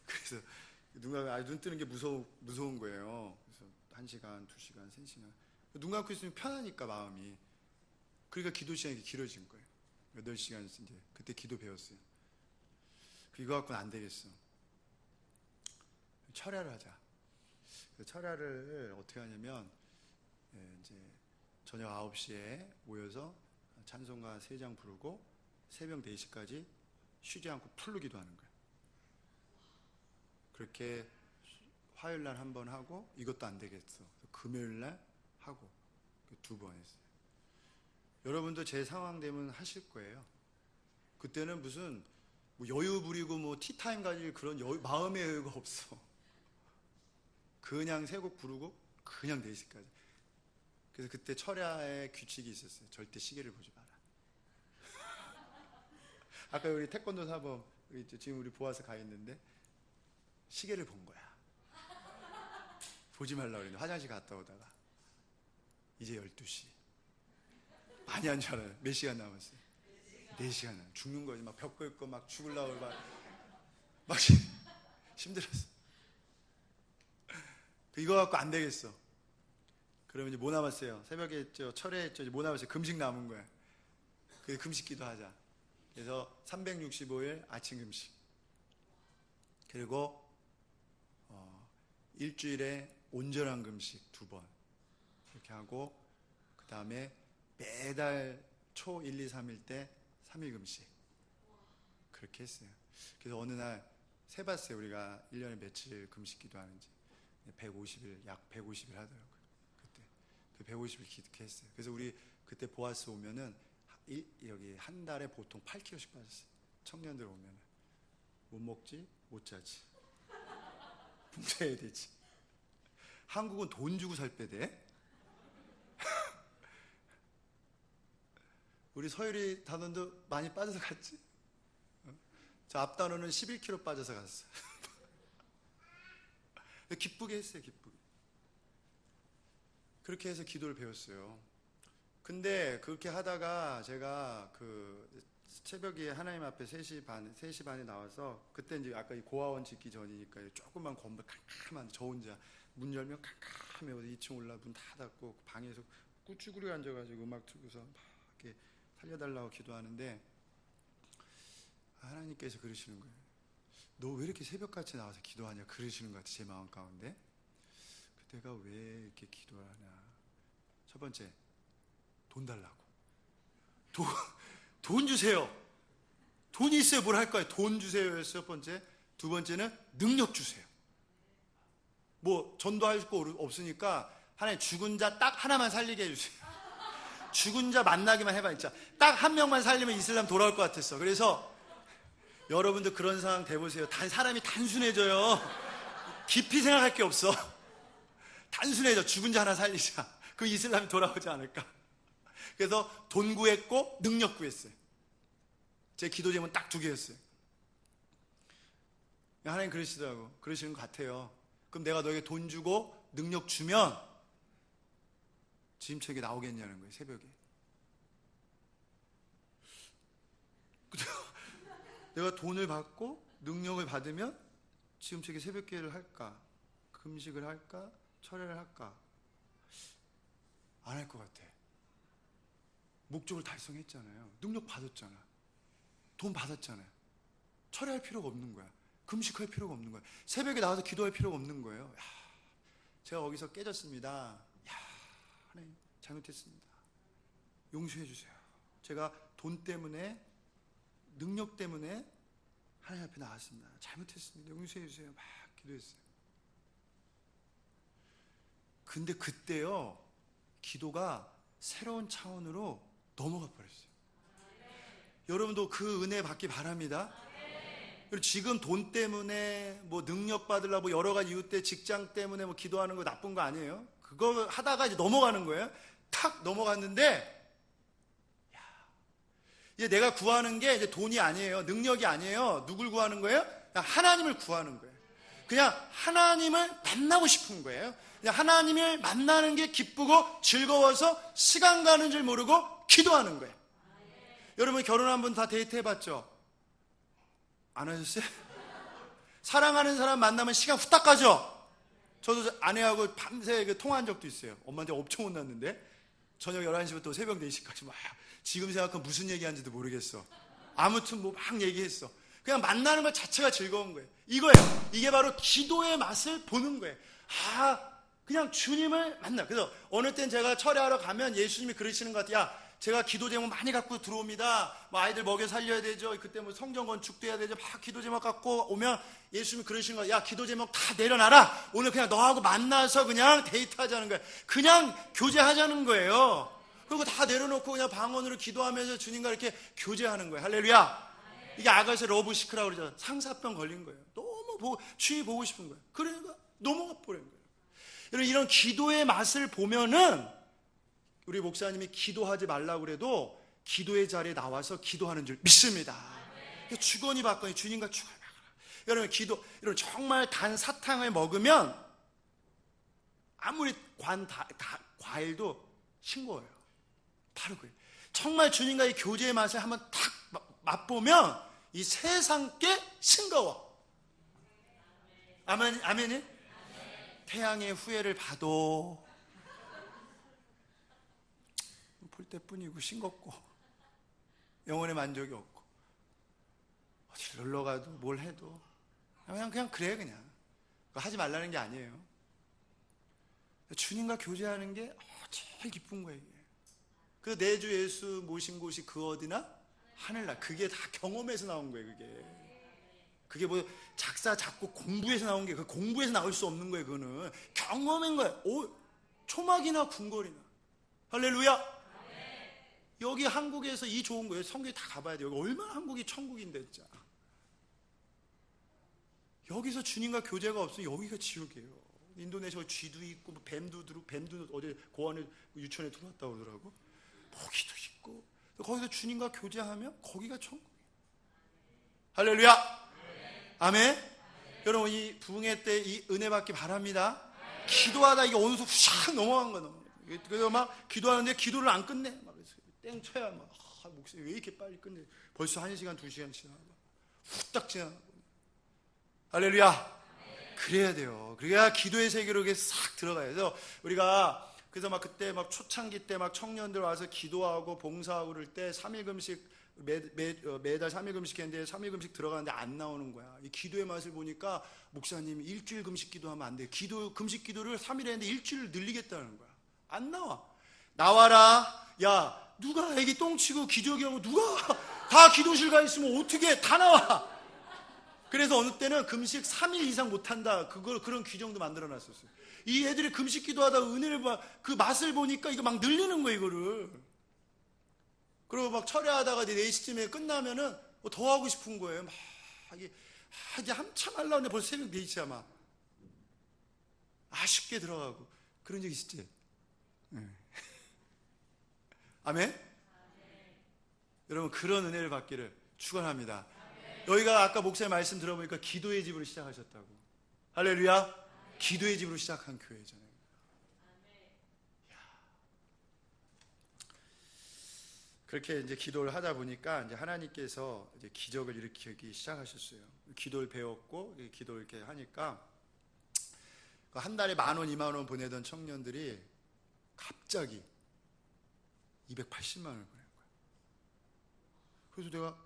그래서 눈 뜨는 게 무서운 거예요. 그래서 1시간, 2시간, 3시간. 눈 감고 있으면 편하니까 마음이. 그러니까 기도 시간이 길어진 거예요. 8시간 이제 그때 기도 배웠어요. 이거 갖고는 안 되겠어. 철야를 하자. 철야를 어떻게 하냐면 이제 저녁 9시에 모여서 찬송가 3장 부르고 새벽 4시까지 쉬지 않고 풀로 기도하는 거예요. 그렇게 화요일 날 한 번 하고 이것도 안 되겠어. 금요일 날 하고 2번 했어요. 여러분도 제 상황 되면 하실 거예요. 그때는 무슨 뭐 여유 부리고 뭐 티타임 가질 그런 마음의 여유가 없어. 그냥 3곡 부르고 그냥 4시까지. 그래서 그때 철야의 규칙이 있었어요. 절대 시계를 보지 마라. 아까 우리 태권도 사범 지금 우리 보아서 가 있는데 시계를 본 거야. 보지 말라고 그랬는데 화장실 갔다 오다가 이제 12시. 많이 한 줄 알아요. 몇 시간 남았어요? 4시간 남았어요. 죽는 거지. 막 벽 긁고 막 죽으려고 막 힘들었어. 이거 갖고 안 되겠어. 그러면 이제 뭐 남았어요? 새벽에 했죠. 철에 했죠. 이제 뭐 남았어요? 금식 남은 거야. 그래서 금식 기도하자. 그래서 365일 아침 금식. 그리고 일주일에 온전한 금식 2번. 이렇게 하고 그 다음에 매달 초 1, 2, 3일 때 3일 금식. 그렇게 했어요. 그래서 어느 날 세봤어요. 우리가 1년에 며칠 금식 기도하는지. 150일, 약 150일 하더라고요. 그때. 그 150일 기도했어요. 그래서 우리 그때 보아스 오면은 여기 한 달에 보통 8kg씩 빠졌어요. 청년들 오면은. 못 먹지, 못 자지. 굶어야 되지. 한국은 돈 주고 살 빼대. 우리 서유리 단원도 많이 빠져서 갔지. 저 앞 단원은 11kg 빠져서 갔어. 기쁘게 했어요, 기쁘게. 그렇게 해서 기도를 배웠어요. 근데 그렇게 하다가 제가 새벽에 하나님 앞에 3시 반에 나와서 그때 이제 아까 이 고아원 짓기 전이니까 조그만 건물 캄캄한 저 혼자 문 열면 캄캄해. 2층 올라 문 다 닫고 방에서 꾸쭈구리 앉아가지고 음악 틀고서 막 이렇게 살려달라고 기도하는데 하나님께서 그러시는 거예요. 너 왜 이렇게 새벽같이 나와서 기도하냐 그러시는 것 같아. 제 마음 가운데. 내가 왜 이렇게 기도를 하냐. 첫 번째, 돈 달라고. 돈 주세요. 돈이 있어야 뭘 할 거예요. 돈 주세요. 첫 번째. 두 번째는 능력 주세요. 뭐 전도할 거 없으니까 하나님 죽은 자 딱 하나만 살리게 해주세요. 죽은 자 만나기만 해봐. 진짜 딱 한 명만 살리면 이슬람 돌아올 것 같았어. 그래서 여러분도 그런 상황 돼보세요. 사람이 단순해져요. 깊이 생각할 게 없어. 단순해져. 죽은 자 하나 살리자. 그 이슬람이 돌아오지 않을까. 그래서 돈 구했고 능력 구했어요. 제 기도 제목은 딱 2개였어요. 하나님 그러시더라고. 그러시는 것 같아요. 그럼 내가 너에게 돈 주고 능력 주면 지금책에 나오겠냐는 거예요. 새벽에. 내가 돈을 받고 능력을 받으면 지금책에 새벽기도를 할까? 금식을 할까? 철회를 할까? 안 할 것 같아. 목적을 달성했잖아요. 능력 받았잖아. 돈 받았잖아요. 철회할 필요가 없는 거야. 금식할 필요가 없는 거야. 새벽에 나와서 기도할 필요가 없는 거예요. 야, 제가 거기서 깨졌습니다. 야, 하나님 잘못했습니다. 용서해 주세요. 제가 돈 때문에 능력 때문에 하나님 앞에 나왔습니다. 잘못했습니다. 용서해 주세요. 막 기도했어요. 근데 그때요, 기도가 새로운 차원으로 넘어가 버렸어요. 여러분도 그 은혜 받기 바랍니다. 그리고 지금 돈 때문에 뭐 능력 받으려고 여러 가지 이유 때 직장 때문에 뭐 기도하는 거 나쁜 거 아니에요. 그거 하다가 이제 넘어가는 거예요. 탁 넘어갔는데, 이제 내가 구하는 게 이제 돈이 아니에요. 능력이 아니에요. 누굴 구하는 거예요? 그냥 하나님을 구하는 거예요. 그냥 하나님을 만나고 싶은 거예요. 그냥 하나님을 만나는 게 기쁘고 즐거워서 시간 가는 줄 모르고 기도하는 거예요. 여러분 결혼한 분 다 데이트 해봤죠? 안 하셨어요? 사랑하는 사람 만나면 시간 후딱 가죠? 저도 아내하고 밤새 통화한 적도 있어요. 엄마한테 엄청 혼났는데 저녁 11시부터 새벽 4시까지 막 지금 생각하면 무슨 얘기하는지도 모르겠어. 아무튼 뭐 막 얘기했어. 그냥 만나는 것 자체가 즐거운 거예요. 이거예요. 이게 바로 기도의 맛을 보는 거예요. 그냥 주님을 만나. 그래서 어느 땐 제가 철회하러 가면 예수님이 그러시는 것 같아요. 야, 제가 기도 제목 많이 갖고 들어옵니다. 뭐 아이들 먹여 살려야 되죠. 그때 뭐 성전 건축도 해야 되죠. 막 기도 제목 갖고 오면 예수님이 그러시는 거야. 야, 기도 제목 다 내려놔라. 오늘 그냥 너하고 만나서 그냥 데이트하자는 거야. 그냥 교제하자는 거예요. 그리고 다 내려놓고 그냥 방언으로 기도하면서 주님과 이렇게 교제하는 거예요. 할렐루야. 이게 아가씨 러브시크라고 그러죠. 상사병 걸린 거예요. 너무 주위 보고 싶은 거예요. 그러니까 넘어가 버린 거예요. 여러분 이런 기도의 맛을 보면은 우리 목사님이 기도하지 말라고 그래도 기도의 자리에 나와서 기도하는 줄 믿습니다. 주거니 받거니 주님과 주거니 받거니. 여러분 여러분 정말 단 사탕을 먹으면 아무리 과일도 싱거워요. 바로 그래요. 정말 주님과 의 교제의 맛을 한번 탁 맛보면 이 세상 게 싱거워. 아멘이? 태양의 후예를 봐도 볼 때뿐이고 싱겁고 영혼의 만족이 없고 어디 놀러 가도 뭘 해도 그냥 그래. 그냥 그거 하지 말라는 게 아니에요. 주님과 교제하는 게 제일 기쁜 거예요. 그 내 주 예수 모신 곳이 그 어디나 하늘나. 그게 다 경험에서 나온 거예요. 그게 뭐 작사 작곡 공부에서 나온 게 그 공부에서 나올 수 없는 거예요. 그거는 경험인 거예요. 초막이나 궁궐이나. 할렐루야. 여기 한국에서 이 좋은 거예요. 성경에 다 가봐야 돼요. 여기 얼마나 한국이 천국인데 진짜. 여기서 주님과 교제가 없으면 여기가 지옥이에요. 인도네시아 쥐도 있고 뱀도 어제 고안에 유치원에 들어왔다고 그러더라고. 모기도 있고 거기서 주님과 교제하면 거기가 천국이에요. 할렐루야. 아멘. 여러분 이 부흥회 때 이 은혜 받기 바랍니다. 기도하다 이게 온수 샥 넘어간 거예요. 그래서 막 기도하는데 기도를 안 끝내. 막 땡 쳐야 막 목소리 왜 이렇게 빨리 끝내? 벌써 1시간 2시간 지나고 후딱 지나고. 할렐루야. 그래야 돼요. 그래야 기도의 세계로 이렇게 싹 들어가요. 그래서 막 그때 막 초창기 때 막 청년들 와서 기도하고 봉사하고 그럴 때 3일 금식 매달 3일 금식 했는데 3일 금식 들어가는데 안 나오는 거야. 이 기도의 맛을 보니까 목사님이 일주일 금식 기도하면 안 돼. 금식 기도를 3일 했는데 일주일 늘리겠다는 거야. 안 나와라. 야, 누가 애기 똥치고 기저귀하고 누가 다 기도실 가 있으면 어떻게 다 나와. 그래서 어느 때는 금식 3일 이상 못한다. 그런 규정도 만들어 놨었어요. 이 애들이 금식 기도하다가 은혜를 그 맛을 보니까 이거 막 늘리는 거예요, 이거를. 그리고 막 철회하다가 4시쯤에 끝나면은 더 하고 싶은 거예요. 막 이게 한참 하려고 했는데 벌써 새벽 4시야 막. 아쉽게 들어가고. 그런 적 있었지? 네. 아멘? 여러분 그런 은혜를 받기를 축원합니다. 여기가 아까 목사님 말씀 들어보니까 기도의 집으로 시작하셨다고. 할렐루야. 기도의 집으로 시작한 교회잖아요. 그렇게 이제 기도를 하다 보니까 이제 하나님께서 이제 기적을 일으키기 시작하셨어요. 기도를 배웠고 기도를 이렇게 하니까 한 달에 10,000원, 20,000원 보내던 청년들이 갑자기 280만 원을 보낸 거예요. 그래서 내가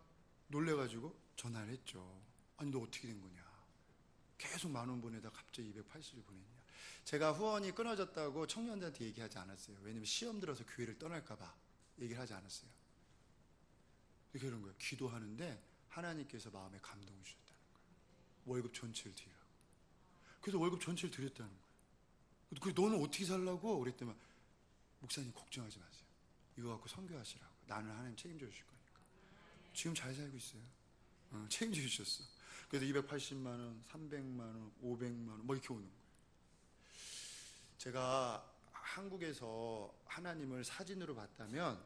놀래가지고 전화를 했죠. 아니 너 어떻게 된 거냐. 계속 10,000원 보내다 갑자기 280을 보냈냐. 제가 후원이 끊어졌다고 청년들한테 얘기하지 않았어요. 왜냐면 시험 들어서 교회를 떠날까 봐 얘기를 하지 않았어요. 이렇게 이런 거예요. 기도하는데 하나님께서 마음에 감동을 주셨다는 거예요. 월급 전체를 드리라고. 그래서 월급 전체를 드렸다는 거예요. 그래서 너는 어떻게 살라고? 그랬더니 목사님 걱정하지 마세요. 이거 갖고 선교하시라고. 나는 하나님 책임져 주실 거니까. 지금 잘 살고 있어요. 책임져 주셨어. 그래서 280만 원, 300만 원, 500만 원 뭐 이렇게 오는 거예요. 제가 한국에서 하나님을 사진으로 봤다면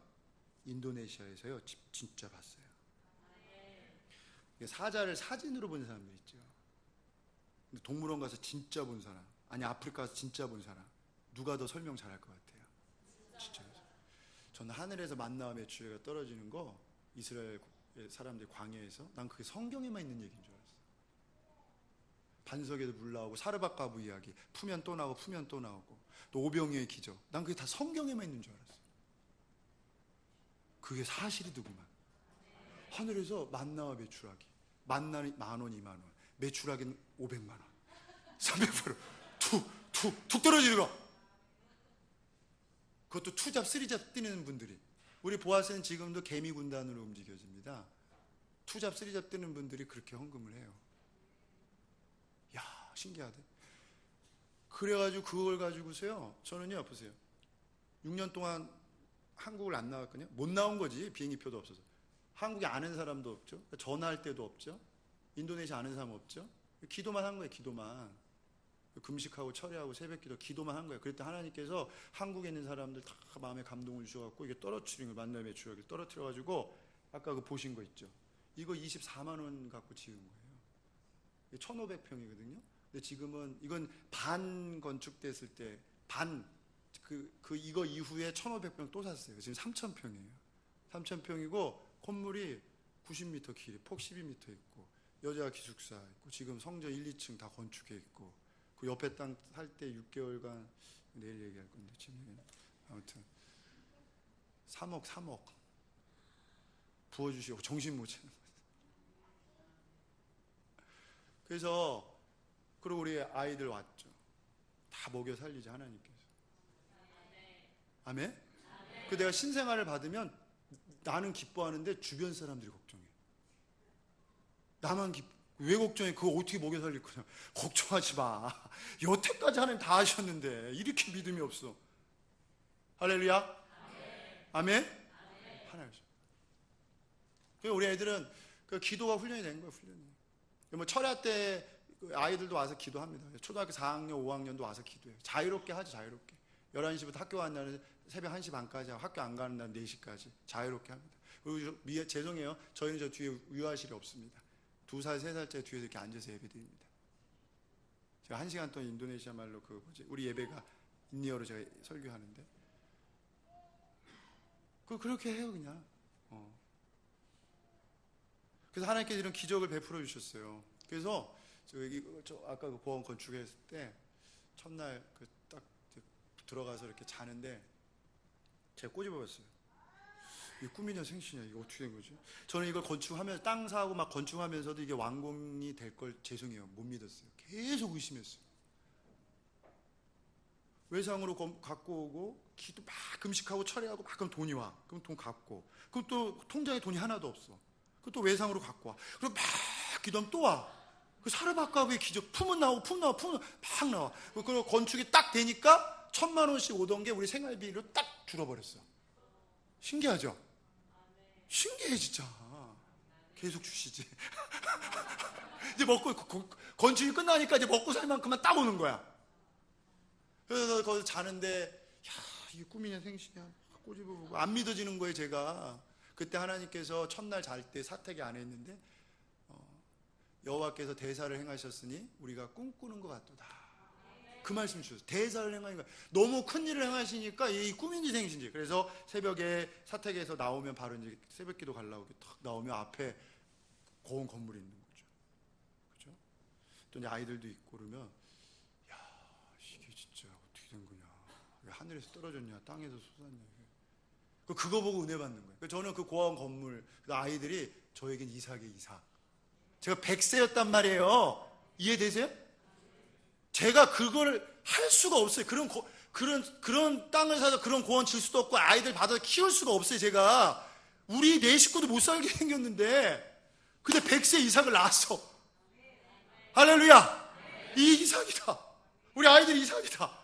인도네시아에서요 진짜 봤어요. 사자를 사진으로 본 사람들 있죠. 근데 동물원 가서 진짜 본 사람, 아니 아프리카 가서 진짜 본 사람, 누가 더 설명 잘할 것 같아요? 진짜. 저는 하늘에서 만나와 메추리가 떨어지는 거 이스라엘 사람들 광야에서 난 그게 성경에만 있는 얘기인 줄 알았어요. 반석에도 물 나오고 사르밧가부 이야기 풀면 또 나오고 풀면 또 나오고 또 오병이의 기적, 난 그게 다 성경에만 있는 줄 알았어요. 그게 사실이더구만. 하늘에서 만나와 메추라기, 만나는 10,000원, 20,000원, 메추라기는 500만 원, 300만 원, 툭 떨어지는 거. 그것도 투잡, 쓰리잡 뛰는 분들이. 우리 보아스는 지금도 개미 군단으로 움직여집니다. 투잡, 쓰리잡 뛰는 분들이 그렇게 헌금을 해요. 야, 신기하대. 그래가지고 그걸 가지고서요, 저는요, 보세요. 6년 동안 한국을 안 나왔거든요. 못 나온 거지, 비행기표도 없어서. 한국에 아는 사람도 없죠. 전화할 때도 없죠. 인도네시아 아는 사람 없죠. 기도만 한 거예요, 기도만. 금식하고 철회하고 새벽기도 기도만 한 거예요. 그랬더니 하나님께서 한국에 있는 사람들 다 마음에 감동을 주셔갖고 이게 떨어뜨리는 거예요. 만남의 주역을 떨어뜨려가지고 아까 그 보신 거 있죠. 이거 24만 원 갖고 지은 거예요. 1,500평이거든요. 근데 지금은 이건 반 건축됐을 때 이거 이후에 1,500평 또 샀어요. 지금 3,000평이에요. 3,000평이고 건물이 90m 길이, 폭 12m 있고 여자 기숙사 있고 지금 성전 1, 2층 다 건축해 있고 그 옆에 땅 살 때 6개월간 내일 얘기할 건데 지금 아무튼 3억 부어주시고 정신 못 차리는 거예요. 그래서 그리고 우리 아이들 왔죠. 다 먹여 살리지 하나님께서. 아멘? 그 내가 신생아를 받으면 나는 기뻐하는데 주변 사람들이 걱정해. 나만 왜 걱정해? 그거 어떻게 먹여 살릴 거냐? 걱정하지 마. 여태까지 하나님 다 하셨는데 이렇게 믿음이 없어. 할렐루야. 아멘. 하나님. 그래서 우리 애들은 그 기도가 훈련이 된 거예요. 훈련이. 뭐 철야 때 아이들도 와서 기도합니다. 초등학교 4학년, 5학년도 와서 기도해요. 자유롭게 하죠. 자유롭게. 11시부터 학교 가는 날은 새벽 1시 반까지 하고 학교 안 가는 날은 4시까지 자유롭게 합니다. 그리고 죄송해요. 저희는 저 뒤에 유아실이 없습니다. 2살, 3살짜리 뒤에서 이렇게 앉아서 예배 드립니다. 제가 1시간 동안 인도네시아 말로 우리 예배가 인니어로 제가 설교하는데 그렇게 해요 그냥. 그래서 하나님께서 이런 기적을 베풀어 주셨어요. 그래서 아까 그 보험 건축했을 때 첫날 딱 들어가서 이렇게 자는데 제가 꼬집어봤어요. 이게 꿈이냐 생시냐 이게 어떻게 된 거지? 저는 이걸 건축하면서 땅 사고 막 건축하면서도 이게 완공이 될 걸 죄송해요 못 믿었어요. 계속 의심했어요. 외상으로 갖고 오고 기도 막 금식하고 철회하고 막 그럼 돈이 와. 그럼 돈 갖고 그럼 또 통장에 돈이 하나도 없어. 그럼 또 외상으로 갖고 와. 그럼 막 기도하면 또 와. 그 사르밧가부의 기적 품은 나오고 막 나와. 그리고 건축이 딱 되니까 1,000만 원씩 오던 게 우리 생활비로 딱 줄어버렸어. 신기하죠? 신기해 진짜. 계속 주시지. 이제 먹고 건축이 끝나니까 이제 먹고 살 만큼만 딱 오는 거야. 그래서 거기서 자는데 야 이게 꿈이냐 생시냐 꼬집어보고 안 믿어지는 거예요 제가. 그때 하나님께서 첫날 잘 때 사택에 안 했는데 여호와께서 대사를 행하셨으니 우리가 꿈꾸는 것 같도다. 그 말씀 주셨어요. 대사를 행하니까 너무 큰 일을 행하시니까 이 꿈인지 생신지. 그래서 새벽에 사택에서 나오면 바로 이제 새벽기도 가려고 탁 나오면 앞에 고운 건물이 있는 거죠. 그죠? 또 이제 아이들도 있고 그러면 야 이게 진짜 어떻게 된 거냐? 왜 하늘에서 떨어졌냐? 땅에서 솟았냐? 그거 보고 은혜 받는 거예요. 저는 그 고아원 건물 그 아이들이 저에겐 이삭의 이삭. 제가 100세였단 말이에요. 이해되세요? 제가 그걸 할 수가 없어요. 그런 땅을 사서 그런 고원 질 수도 없고 아이들 받아서 키울 수가 없어요. 제가 우리 내 식구도 못 살게 생겼는데 근데 100세 이삭을 낳았어. 할렐루야. 이 이삭이다. 우리 아이들이 이삭이다.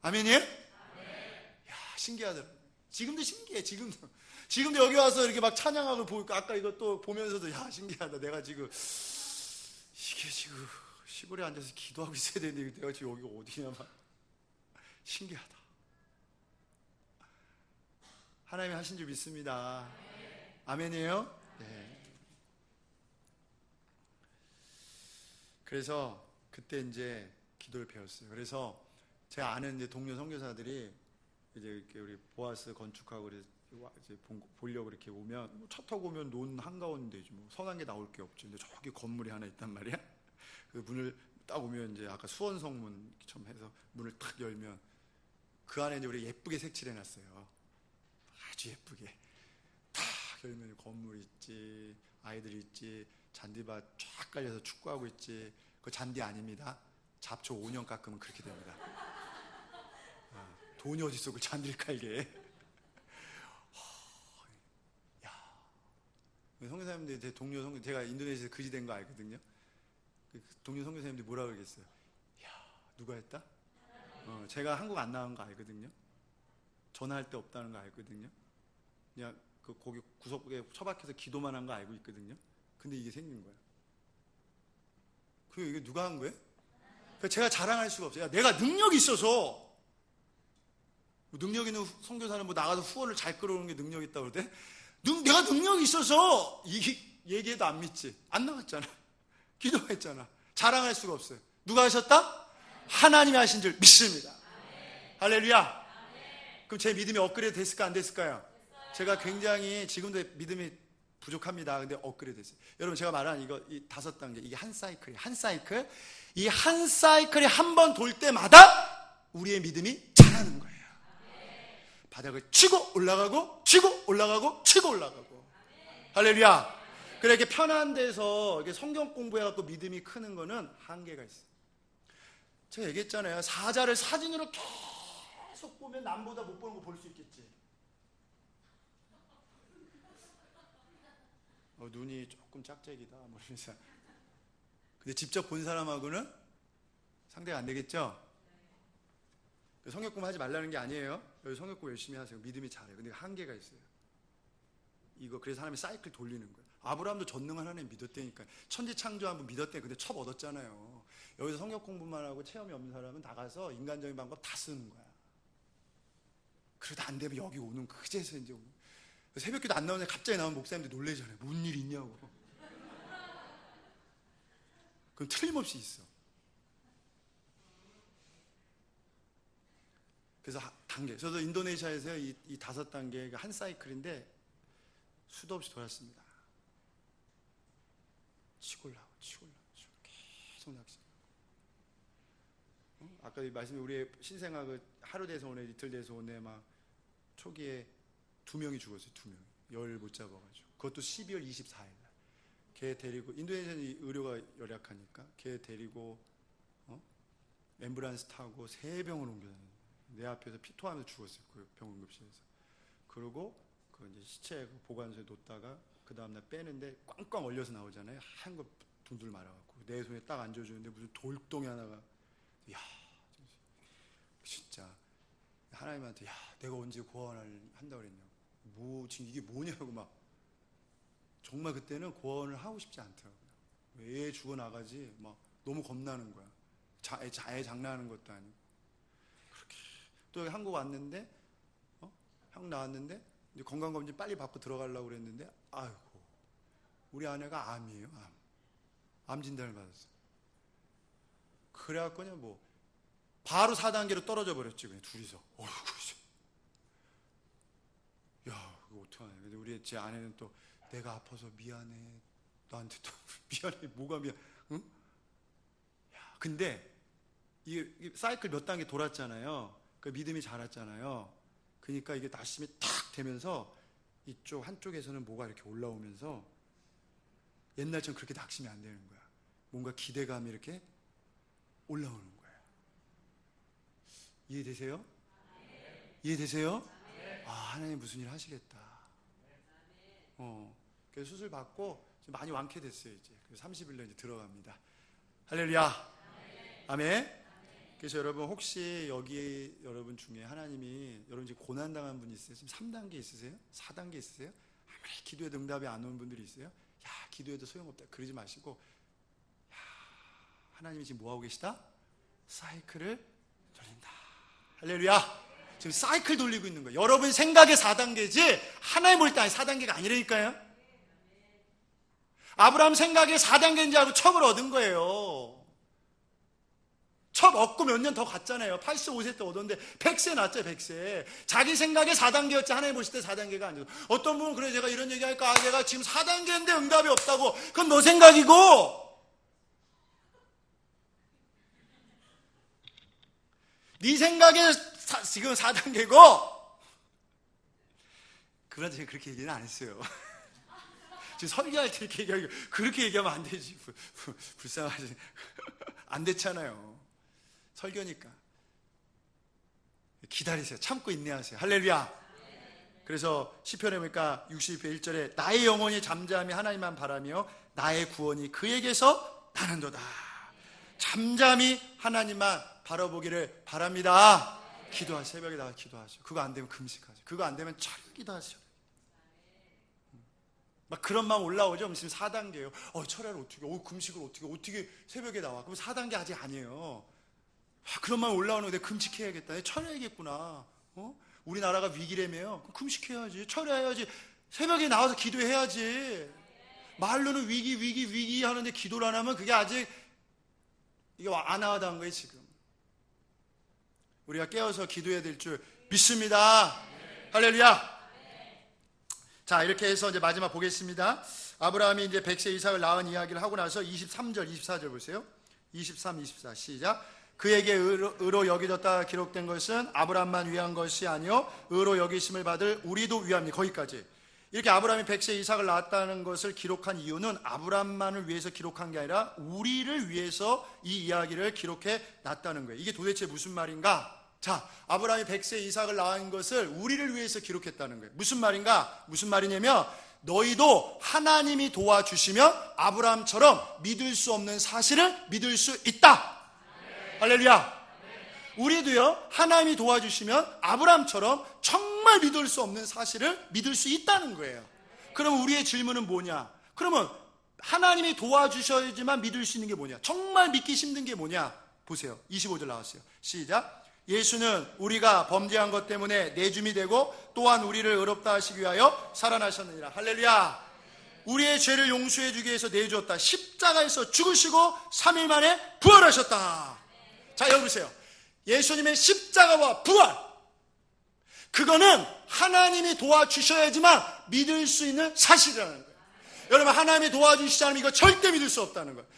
아멘이에요? 야, 신기하더라고요. 지금도 신기해. 지금도 여기 와서 이렇게 막 찬양하고 보니까 아까 이것도 보면서도 야, 신기하다. 내가 지금 이게 지금 시골에 앉아서 기도하고 있어야 되는데 내가 지금 여기가 어디냐 막 신기하다. 하나님이 하신 줄 믿습니다. 아멘이에요? 네. 그래서 그때 이제 기도를 배웠어요. 그래서 제가 아는 이제 동료 선교사들이 이제 이렇게 우리 보아스 건축하고 이제 보려고 이렇게 오면 뭐 차 타고 오면 논 한가운데지 뭐 선한 게 나올 게 없죠. 근데 저기 건물이 하나 있단 말이야. 그 문을 딱 오면 이제 아까 수원성문처럼 해서 문을 딱 열면 그 안에 이제 우리 예쁘게 색칠해놨어요. 아주 예쁘게 딱 열면 건물 있지, 아이들이 있지, 잔디밭 쫙 깔려서 축구하고 있지. 그 잔디 아닙니다. 잡초 5년 깎으면 그렇게 됩니다. 돈이 어디 있어 그 잔디를 깔게. 야, 선교사님들 제 동료 선교 제가 인도네시아에서 그지 된 거 알거든요. 그 동료 선교사님들이 뭐라 그러겠어요? 야, 누가 했다? 제가 한국 안 나간 거 알거든요. 전화할 데 없다는 거 알거든요. 그냥 그 거기 구석에 처박혀서 기도만 한 거 알고 있거든요. 근데 이게 생긴 거야. 이게 누가 한 거예요? 그러니까 제가 자랑할 수가 없어요. 내가 능력이 있어서. 능력 있는 선교사는 뭐 나가서 후원을 잘 끌어오는 게 능력 있다고 그러대? 내가 능력이 있어서 이게 얘기해도 안 믿지. 안 나갔잖아. 기도했잖아. 자랑할 수가 없어요. 누가 하셨다? 하나님이 하신 줄 믿습니다. 할렐루야. 그럼 제 믿음이 업그레이드 됐을까 안 됐을까요? 제가 굉장히 지금도 믿음이 부족합니다. 근데 업그레이드 됐어요. 여러분 제가 말한 이 5단계 이게 한 사이클이에요. 한 사이클. 이 한 사이클이 한 번 돌 때마다 우리의 믿음이 자라는 거예요. 바닥을 치고 올라가고 치고 올라가고 치고 올라가고. 할렐루야. 그래 이렇게 편한 데서 이렇게 성경 공부해갖고 믿음이 크는 거는 한계가 있어요. 제가 얘기했잖아요. 사자를 사진으로 계속 보면 남보다 못 보는 거 볼 수 있겠지. 눈이 조금 짝짝이다 뭐 이러면서. 근데 직접 본 사람하고는 상대가 안 되겠죠? 성경 공부 하지 말라는 게 아니에요. 여기 성경 공부 열심히 하세요. 믿음이 잘해요. 근데 한계가 있어요. 그래서 하나님이 사이클 돌리는 거예요. 아브라함도 전능한 하나님 믿었다니까. 천지 창조한 분 믿었대. 근데 첩 얻었잖아요. 여기서 성경 공부만 하고 체험이 없는 사람은 나가서 인간적인 방법 다 쓰는 거야. 그러다 안 되면 여기 오는 그제서 이제 오는. 새벽기도 안 나오는데 갑자기 나오면 목사님들 놀래잖아요. 뭔 일 있냐고. 그럼 틀림없이 있어. 그래서 단계. 저도 인도네시아에서 이 5단계가 한 사이클인데 수도 없이 돌았습니다. 치고 올라오고 치고 올라오고 계속 낚시. 아까 말씀드린 우리의 신생아 하루 돼서 오네 이틀 돼서 오네 막 초기에 2명이 죽었어요. 2명. 열 못 잡아가지고. 그것도 12월 24일 날. 걔 데리고 인도네시아는 의료가 열악하니까 걔 데리고 앰뷸런스 타고 3병을 옮겨다녔어요. 내 앞에서 피토하면서 죽었어요. 그 병원급실에서. 그리고 그 이제 시체 보관소에 놓다가 그 다음날 빼는데 꽝꽝 얼려서 나오잖아요. 하얀 거 둘둘 말아갖고 내 손에 딱 얹어주는데 무슨 돌덩이 하나가 야 진짜 하나님한테 야 내가 언제 구원을 한다고 그랬냐고 뭐 지금 이게 뭐냐고 막 정말 그때는 구원을 하고 싶지 않더라고요. 왜 죽어나가지 막 너무 겁나는 거야. 애 장난하는 것도 아니고 그렇게 또 여기 한국 왔는데 한국 나왔는데 이제 건강검진 빨리 받고 들어가려고 그랬는데 아이고 우리 아내가 암이에요. 암 진단을 받았어요. 그래갖고 그냥 뭐 바로 4단계로 떨어져 버렸지 그냥 둘이서. 야 이거 어떡하냐. 근데 제 아내는 또 내가 아파서 미안해. 나한테 또 미안해. 뭐가 미안? 응? 야 근데 이 사이클 몇 단계 돌았잖아요. 그 믿음이 자랐잖아요. 그러니까 이게 낙심이 탁 되면서 이쪽 한쪽에서는 뭐가 이렇게 올라오면서 옛날처럼 그렇게 낙심이 안 되는 거야. 뭔가 기대감이 이렇게 올라오는 거야. 이해되세요? 이해되세요? 아 하나님 무슨 일 하시겠다. 그래서 수술 받고 많이 완쾌됐어요. 이제. 그래서 30일로 이제 들어갑니다. 할렐루야. 아멘. 그래서 여러분, 혹시 여기 여러분 중에 하나님이 여러분 지금 고난당한 분이 있어요? 지금 3단계 있으세요? 4단계 있으세요? 아무리 기도해도 응답이 안 오는 분들이 있어요? 야, 기도해도 소용없다 그러지 마시고, 야, 하나님이 지금 뭐하고 계시다? 사이클을 돌린다. 할렐루야. 지금 사이클 돌리고 있는 거예요. 여러분 생각의 4단계지 하나님 볼 때 4단계가 아니라니까요. 아브라함 생각에 4단계인지 알고 첩을 얻은 거예요. 첩 얻고 몇 년 더 갔잖아요. 85세 때 얻었는데 100세 났죠. 100세. 자기 생각에 4단계였지 하나님 보실 때 4단계가 아니죠. 어떤 분은 그래, 제가 이런 얘기하니까 내가 지금 4단계인데 응답이 없다고. 그건 너 생각이고, 네 생각에 지금 4단계고. 그런데 제가 그렇게 얘기는 안 했어요. 지금 설교할 때 이렇게 얘기하고, 그렇게 얘기하면 안 되지. 불쌍하지. 안 됐잖아요. 설교니까. 기다리세요. 참고 인내하세요. 할렐루야. 그래서 시편에 보니까 62편 1절에 나의 영혼이 잠잠히 하나님만 바라며 나의 구원이 그에게서 나는도다. 잠잠히 하나님만 바라보기를 바랍니다. 기도하세요. 새벽에 나가 기도하세요. 그거 안 되면 금식하세요. 그거 안 되면 철 기도하세요. 막 그런 마음 올라오죠. 지금 4단계예요. 철야를 어떻게, 금식을 어떻게 새벽에 나와. 그럼 4단계 아직 아니에요. 그런 마음 올라오는데 금식해야겠다. 철야해야겠구나. 우리나라가 위기라며요. 그럼 금식해야지. 철야해야지. 새벽에 나와서 기도해야지. 말로는 위기 하는데 기도를 안 하면 그게 아직 이게 안 와닿은 거예요. 지금 우리가 깨어서 기도해야 될 줄 믿습니다. 할렐루야. 자, 이렇게 해서 이제 마지막 보겠습니다. 아브라함이 이제 100세 이삭을 낳은 이야기를 하고 나서 23절, 24절 보세요. 23, 24 시작. 그에게 의로 여겨졌다 기록된 것은 아브라함만 위한 것이 아니요 의로 여기심을 받을 우리도 위함이니. 거기까지. 이렇게 아브라함이 100세 이삭을 낳았다는 것을 기록한 이유는 아브라함만을 위해서 기록한 게 아니라 우리를 위해서 이 이야기를 기록해 놨다는 거예요. 이게 도대체 무슨 말인가? 자, 아브라함이 100세 이삭을 낳은 것을 우리를 위해서 기록했다는 거예요. 무슨 말인가? 무슨 말이냐면 너희도 하나님이 도와주시면 아브라함처럼 믿을 수 없는 사실을 믿을 수 있다. 할렐루야. 우리도요, 하나님이 도와주시면 아브라함처럼 정말 믿을 수 없는 사실을 믿을 수 있다는 거예요. 그럼 우리의 질문은 뭐냐? 그러면 하나님이 도와주셔야지만 믿을 수 있는 게 뭐냐? 정말 믿기 힘든 게 뭐냐? 보세요. 25절 나왔어요. 시작. 예수는 우리가 범죄한 것 때문에 내줌이 되고 또한 우리를 의롭다 하시기 위하여 살아나셨느니라. 할렐루야. 우리의 죄를 용서해 주기 위해서 내주었다. 십자가에서 죽으시고 3일 만에 부활하셨다. 자, 여기 보세요. 예수님의 십자가와 부활, 그거는 하나님이 도와주셔야지만 믿을 수 있는 사실이라는 거예요. 여러분, 하나님이 도와주시지 않으면 이거 절대 믿을 수 없다는 거예요.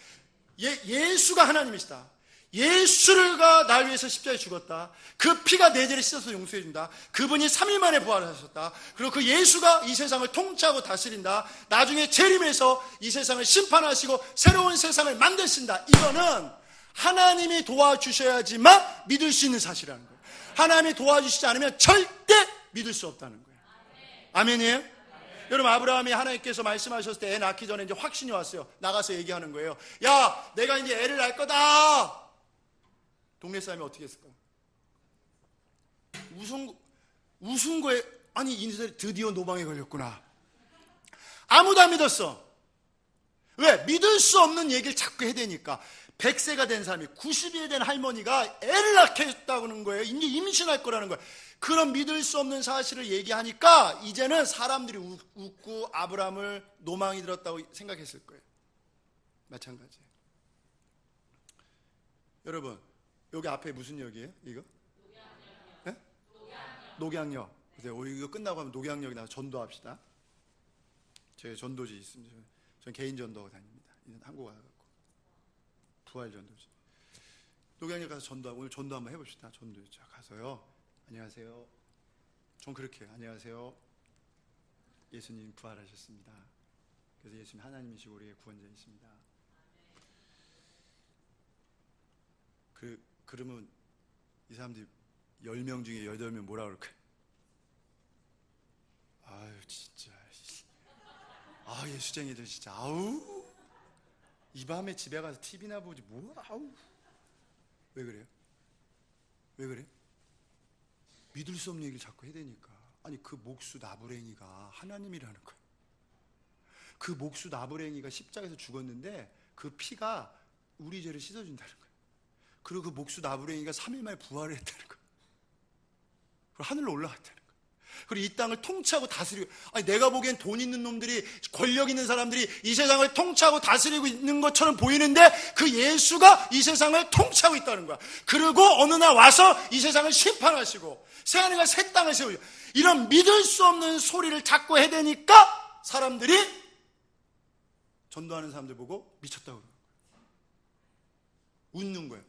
예수가 하나님이시다. 예수가 날 위해서 십자가에 죽었다. 그 피가 내 죄를 씻어서 용서해 준다. 그분이 3일 만에 부활하셨다. 그리고 그 예수가 이 세상을 통치하고 다스린다. 나중에 재림해서 이 세상을 심판하시고 새로운 세상을 만드신다. 이거는 하나님이 도와주셔야지만 믿을 수 있는 사실이라는 거예요. 하나님이 도와주시지 않으면 절대 믿을 수 없다는 거예요. 아멘이에요? 여러분, 아브라함이 하나님께서 말씀하셨을 때 애 낳기 전에 이제 확신이 왔어요. 나가서 얘기하는 거예요. 야, 내가 이제 애를 낳을 거다. 동네 사람이 어떻게 했을까? 웃은 거에, 아니, 인생이 드디어 노방에 걸렸구나. 아무도 안 믿었어. 왜? 믿을 수 없는 얘기를 자꾸 해대니까. 100세가 된 사람이, 90이 된 할머니가 애를 낳겠다는 거예요. 이제 임신할 거라는 거예요. 그런 믿을 수 없는 사실을 얘기하니까 이제는 사람들이 웃고 아브라함을 노망이 들었다고 생각했을 거예요. 마찬가지예요. 여러분, 여기 앞에 무슨 역이에요? 이거? 네? 녹양역. 이거 끝나고 하면 녹양역에 나와서 전도합시다. 저희 전도지 있습니다. 저는 개인 전도하고 다닙니다. 이제 한국 와서 부활 전도지. 녹양역 가서 전도하고, 오늘 전도 한번 해봅시다. 전도 가서요. 안녕하세요. 전 그렇게 해요. 안녕하세요. 예수님 부활하셨습니다. 그래서 예수님 하나님이시고 우리의 구원자이십니다. 그러면 이 사람들이 10명 중에 8명 뭐라 그럴까요? 아유, 진짜. 예수쟁이들 진짜. 아우. 이 밤에 집에 가서 TV나 보지. 뭐? 아우. 왜 그래요? 왜 그래? 믿을 수 없는 얘기를 자꾸 해대니까. 아니, 그 목수 나부랭이가 하나님이라는 거야. 그 목수 나부랭이가 십자가에서 죽었는데 그 피가 우리 죄를 씻어준다는 거야. 그리고 그 목수 나부랭이가 3일 만에 부활을 했다는 거야. 그리고 하늘로 올라갔다는 거야. 그리고 이 땅을 통치하고 다스리고, 아니 내가 보기엔 돈 있는 놈들이, 권력 있는 사람들이 이 세상을 통치하고 다스리고 있는 것처럼 보이는데 그 예수가 이 세상을 통치하고 있다는 거야. 그리고 어느 날 와서 이 세상을 심판하시고 새하늘과 새 땅을 세우죠. 이런 믿을 수 없는 소리를 자꾸 해대니까 사람들이, 전도하는 사람들 보고 미쳤다고 그러는 거야. 웃는 거야.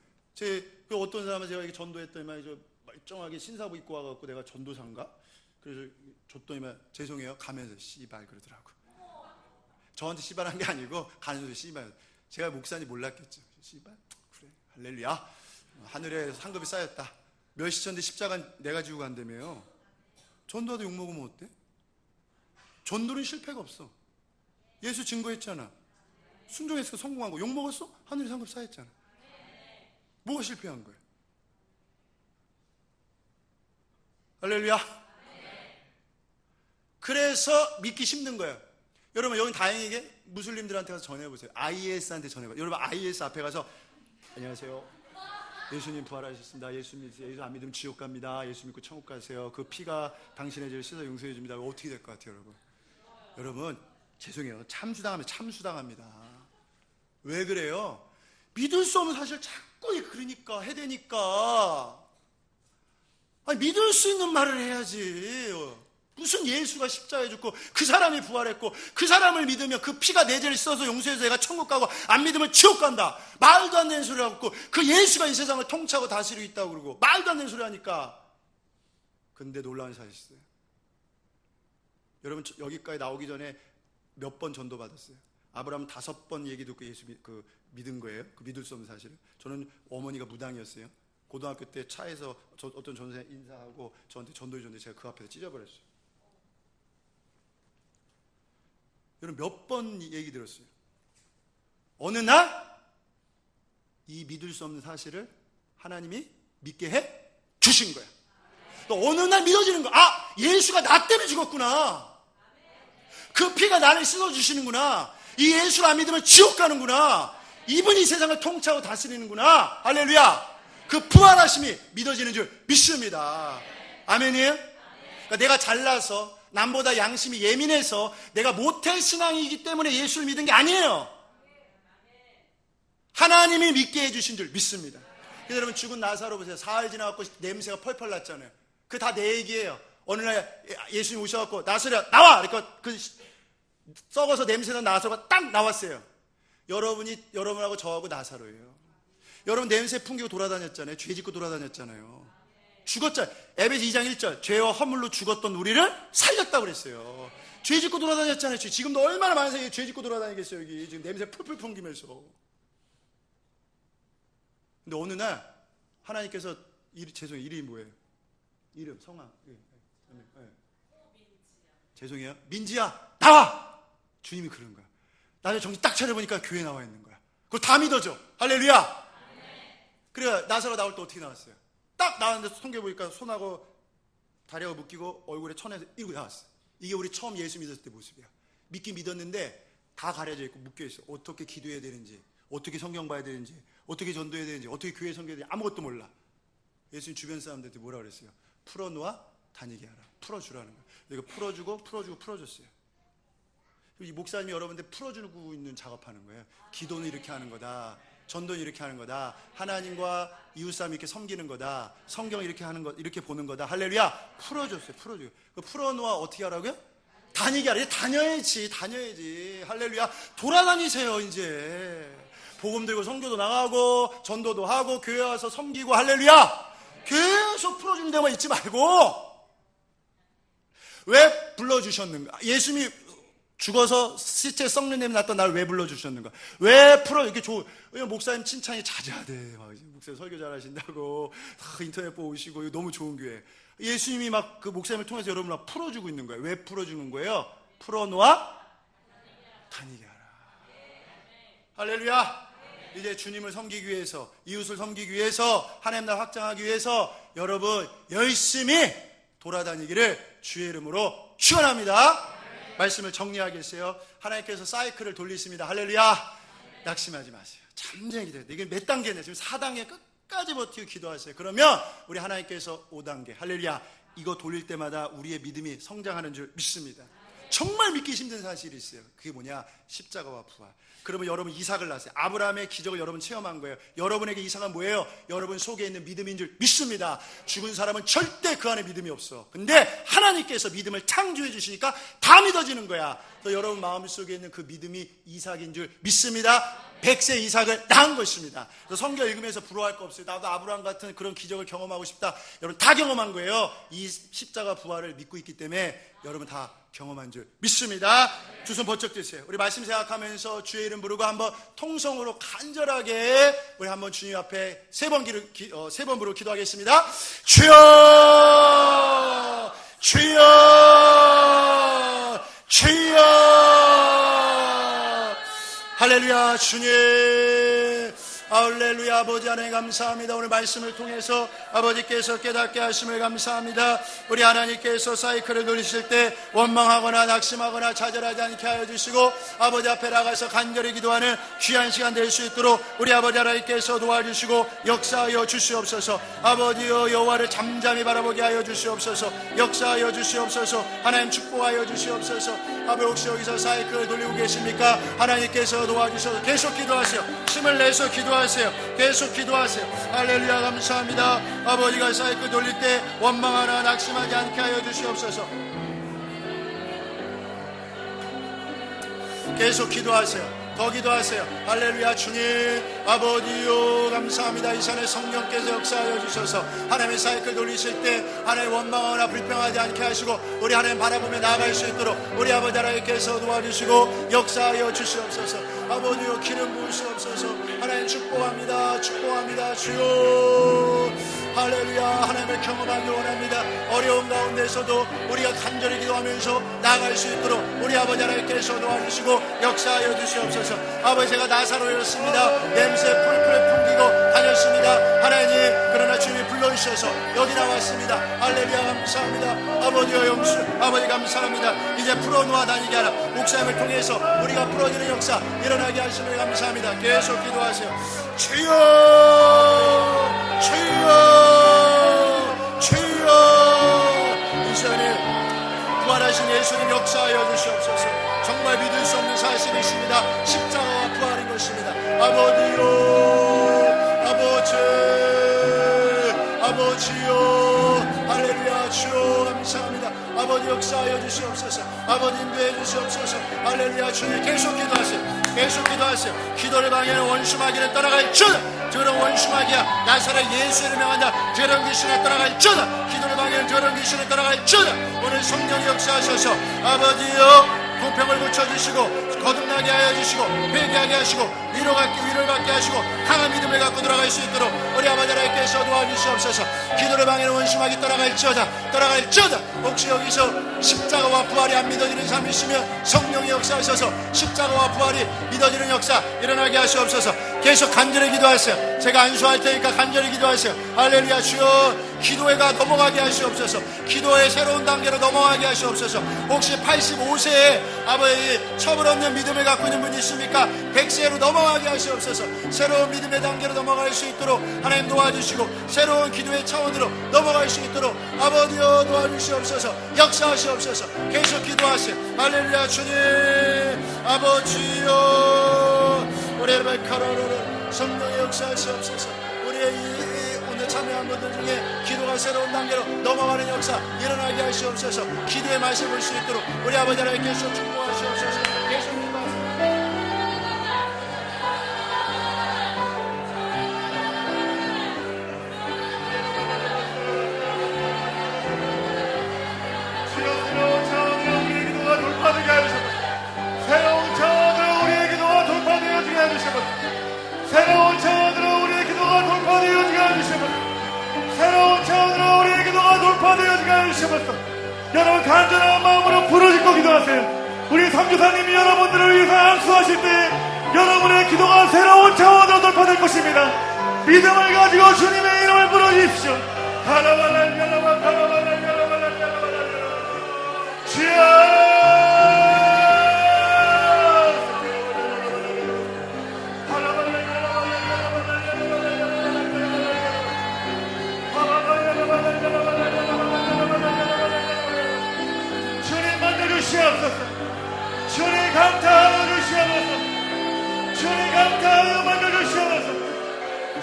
어떤 사람은 제가 이렇게 전도했더니만 저 멀쩡하게 신사복 입고 와갖고 내가 전도사인가? 그래서 줬더니만 죄송해요 가면서 씨발 그러더라고. 저한테 씨발한 게 아니고 가는 소리 씨발. 제가 목사인지 몰랐겠죠. 씨발 그래 할렐루야. 하늘에 상급이 쌓였다. 몇 시천대 십자가 내가 지고 간다며요. 전도하다 욕먹으면 어때? 전도는 실패가 없어. 예수 증거했잖아. 순종했어. 성공한 거. 욕먹었어? 하늘에 상급 쌓였잖아. 뭐가 실패한 거야? 할렐루야. 그래서 믿기 힘든 거예요. 여러분 여기 다행히게 무슬림들한테 가서 전해보세요. IS한테 전해봐요. 여러분 IS 앞에 가서 안녕하세요. 예수님 부활하셨습니다. 예수 안 믿으면 지옥 갑니다. 예수 믿고 천국 가세요. 그 피가 당신의 죄를 씻어 용서해 줍니다. 어떻게 될 것 같아요, 여러분? 여러분 죄송해요. 참수당합니다. 왜 그래요? 믿을 수 없는 사실 자꾸 그러니까 해대니까. 아니, 믿을 수 있는 말을 해야지. 무슨 예수가 십자가에 죽고 그 사람이 부활했고 그 사람을 믿으면 그 피가 내 죄를 씻어서 용서해서 내가 천국 가고 안 믿으면 지옥 간다. 말도 안 되는 소리 하고 그 예수가 이 세상을 통치하고 다스리고 있다고 그러고 말도 안 되는 소리 하니까. 근데 놀라운 사실이 있어요. 여러분 여기까지 나오기 전에 몇 번 전도 받았어요. 아브라함 5번 얘기 듣고 예수 믿은 거예요. 그 믿을 수 없는 사실을. 저는 어머니가 무당이었어요. 고등학교 때 차에서 어떤 전도사 인사하고 저한테 전도해 줬는데 제가 그 앞에서 찢어버렸어요. 여러분 몇 번 얘기 들었어요. 어느 날 이 믿을 수 없는 사실을 하나님이 믿게 해 주신 거야. 또 어느 날 믿어지는 거야. 아, 예수가 나 때문에 죽었구나. 그 피가 나를 씻어주시는구나. 이 예수를 안 믿으면 지옥 가는구나. 이분이 세상을 통치하고 다스리는구나. 할렐루야. 그 부활하심이 믿어지는 줄 믿습니다. 아멘이에요? 그러니까 내가 잘나서 남보다 양심이 예민해서 내가 모태 신앙이기 때문에 예수를 믿은 게 아니에요. 하나님이 믿게 해주신 줄 믿습니다. 그래서 여러분 죽은 나사로 보세요. 사흘 지나갖고 냄새가 펄펄 났잖아요. 그게 다 내 얘기예요. 어느 날 예수님 오셔갖고 나사로야 나와! 그러니까 그 썩어서 냄새난 나사로가 딱 나왔어요. 여러분하고 저하고 나사로예요. 여러분 냄새 풍기고 돌아다녔잖아요. 죄 짓고 돌아다녔잖아요. 죽었잖아요. 에베소 2장 1절 죄와 허물로 죽었던 우리를 살렸다고 그랬어요. 죄 짓고 돌아다녔잖아요. 지금도 얼마나 많은 사람이 죄 짓고 돌아다니겠어요. 여기 지금 냄새 풀풀 풍기면서. 근데 어느 날 하나님께서 죄송해요. 이름이 뭐예요? 이름 성함. 죄송해요. 민지야 나와. 주님이 그런 거야. 나중에 정신 딱 차려보니까 교회에 나와 있는 거야. 그걸 다 믿어줘. 할렐루야. 그래 나사로 나올 때 어떻게 나왔어요? 딱 나왔는데 통계 보니까 손하고 다리하고 묶이고 얼굴에 천에서 이러고 나왔어. 이게 우리 처음 예수 믿었을 때 모습이야. 믿긴 믿었는데 다 가려져 있고 묶여있어. 어떻게 기도해야 되는지, 어떻게 성경 봐야 되는지, 어떻게 전도해야 되는지, 어떻게 교회 섬겨야 되는지 아무것도 몰라. 예수님 주변 사람들한테 뭐라 그랬어요? 풀어놓아 다니게 하라. 풀어주라는 거야. 내가 풀어줬어요. 이 목사님이 여러분들 풀어주고 있는 작업하는 거예요. 기도는 이렇게 하는 거다. 전도는 이렇게 하는 거다. 하나님과 이웃사람 이렇게 섬기는 거다. 성경 이렇게 하는 거, 이렇게 보는 거다. 할렐루야. 풀어줬어요. 풀어놓아 어떻게 하라고요? 다니게 하라. 다녀야지. 할렐루야. 돌아다니세요 이제. 복음 들고 선교도 나가고 전도도 하고 교회 와서 섬기고 할렐루야. 계속 풀어주는 데만 있지 말고. 왜 불러주셨는가? 예수님이 죽어서 시체 썩는 냄새 났던 날 왜 불러주셨는가? 왜 이렇게 목사님 칭찬이 자자하대. 목사님 설교 잘하신다고 인터넷 보고 오시고 이거 너무 좋은 교회. 예수님이 막 그 목사님을 통해서 여러분을 풀어주고 있는 거예요. 왜 풀어주는 거예요? 풀어놓아 다니게 하라. 할렐루야. 이제 주님을 섬기기 위해서, 이웃을 섬기기 위해서, 하나님 나라 확장하기 위해서 여러분 열심히 돌아다니기를 주의 이름으로 축원합니다. 말씀을 정리하겠어요. 하나님께서 사이클을 돌리십니다. 할렐루야. 낙심하지 마세요. 잠잠히 기도해야 돼. 이게 몇 단계냐? 지금 4단계 끝까지 버티고 기도하세요. 그러면 우리 하나님께서 5단계, 할렐루야, 이거 돌릴 때마다 우리의 믿음이 성장하는 줄 믿습니다. 정말 믿기 힘든 사실이 있어요. 그게 뭐냐? 십자가와 부활. 그러면 여러분 이삭을 낳았어요. 아브라함의 기적을 여러분 체험한 거예요. 여러분에게 이삭은 뭐예요? 여러분 속에 있는 믿음인 줄 믿습니다. 죽은 사람은 절대 그 안에 믿음이 없어. 근데 하나님께서 믿음을 창조해 주시니까 다 믿어지는 거야. 또 여러분 마음속에 있는 그 믿음이 이삭인 줄 믿습니다. 100세 이삭을 낳은 것입니다. 성경 읽으면서 부러워할 거 없어요. 나도 아브라함 같은 그런 기적을 경험하고 싶다. 여러분 다 경험한 거예요. 이 십자가 부활을 믿고 있기 때문에 여러분 다 경험한 줄 믿습니다. 두 손 번쩍 드세요. 우리 말씀 생각하면서 주의 이름 부르고 한번 통성으로 간절하게 우리 한번 주님 앞에 세 번 부르고 기도하겠습니다. 주여, 주여, 주여. 할렐루야. 주님, 할렐루야. 아버지 하나님 감사합니다. 오늘 말씀을 통해서 아버지께서 깨닫게 하심을 감사합니다. 우리 하나님께서 사이클을 돌리실 때 원망하거나 낙심하거나 좌절하지 않게 하여 주시고 아버지 앞에 나가서 간절히 기도하는 귀한 시간 될 수 있도록 우리 아버지 하나님께서 도와주시고 역사하여 주시옵소서. 아버지여, 여호와를 잠잠히 바라보게 하여 주시옵소서. 역사하여 주시옵소서. 하나님 축복하여 주시옵소서. 아버지 혹시 여기서 사이클을 돌리고 계십니까? 하나님께서 도와주셔서 계속 기도하세요. 힘을 내서 기도하세요. 계속 기도하세요. 할렐루야. 감사합니다. 아버지가 사이클 돌릴 때 원망하나 낙심하지 않게 하여 주시옵소서. 계속 기도하세요. 더 기도하세요. 할렐루야. 주님, 아버지요, 감사합니다. 이 시간에 성령께서 역사하여 주셔서 하나님의 사이클 돌리실 때 하나님 원망하거나 불평하지 않게 하시고 우리 하나님 바라보며 나아갈 수 있도록 우리 아버지 하나님께서 도와주시고 역사하여 주시옵소서. 아버지요, 기름 부으시옵소서. 하나님 축복합니다. 축복합니다. 주여, 할렐루야. 하나님을 경험하기 원합니다. 어려운 가운데서도 우리가 간절히 기도하면서 나아갈 수 있도록 우리 아버지 하나님께서 도와주시고 역사하여 주시옵소서. 아버지, 제가 나사로였습니다. 냄새 풀풀 풍기고 다녔습니다. 하나님, 그러나 주님이 불러주셔서 여기 나왔습니다. 할렐루야. 감사합니다. 아버지여, 영수 아버지 감사합니다. 이제 풀어놓아 다니게 하라. 목사님을 통해서 우리가 풀어지는 역사 일어나게 하심을 감사합니다. 계속 기도하세요. 주여, 주여, 주여. 이 시간에 부활하신 예수님 역사하여 주시옵소서. 정말 믿을 수 없는 사실이십니다. 십자가와 부활인 것입니다. 아버지요, 아버지, 아버지요, 할렐루야. 주여 감사합니다. 아버지 역사하여 주시옵소서. 아버지 인도해 주시옵소서. 할렐루야. 주님 계속 기도하세요. 계속 기도하세요. 기도를 방해하는 원수마귀는 떠나갈 줄. 저런 원수마귀야, 나사렛 예수를 명한다. 저런 귀신을 떠나갈 줄. 기도를 방해하는 저런 귀신을 떠나갈 줄. 오늘 성령 역사하셔서 아버지여, 공평을 고쳐주시고 거듭나게 하여 주시고 회개하게 하시고 위로를 받게 하시고 강한 믿음을 갖고 돌아갈 수 있도록 우리 아버지 하나님께서 도와주시옵소서. 기도를 방해하는 원수마귀 떠나갈지어다. 혹시 여기서 십자가와 부활이 안 믿어지는 삶이 있으면 성령의 역사하셔서 십자가와 부활이 믿어지는 역사 일어나게 하시옵소서. 계속 간절히 기도하세요. 제가 안수할 테니까 간절히 기도하세요. 할렐루야. 주여, 기도회가 넘어가게 하시옵소서. 기도의 새로운 단계로 넘어가게 하시옵소서. 혹시 85세에 아버지 첩을 얻는 믿음을 갖고 있는 분이 있습니까? 100세로 넘어가게 하시옵소서. 새로운 믿음의 단계로 넘어갈 수 있도록 하나님 도와주시고 새로운 기도의 차원으로 넘어갈 수 있도록 아버지여 도와주시옵소서. 역사하시옵소서. 계속 기도하세요. 할렐루야. 주님, 아버지여, 우리 엘베카로로 성령의 역사하시옵소서. 우리의 이 오늘 참여한 분들 중에 기도가 새로운 단계로 넘어가는 역사 일어나게 하시옵소서. 기도의 맛을 볼 수 있도록 우리 아버지 하나님께서 축복하시옵소서. 계속 기도하세요. 돌파되게 해주셔서 새로운 차원으로 우리의 기도가 돌파되어지게 해주셔서 새로운 차원으로 우리의 기도가 돌파되어지게 해주셔서 새로운 차원으로 우리의 기도가 돌파되어지게 해주셔서 여러분 간절한 마음으로 부르짖고 기도하세요. 우리 선교사님이 여러분들을 위해서 안수하실 때 여러분의 기도가 새로운 차원으로 돌파될 것입니다. 믿음을 가지고 주님의 이름을 부르십시오. 주님 만져주시옵소서. 주님 감사하여 주시옵소서. 주님 감사하여 만져주시옵소서.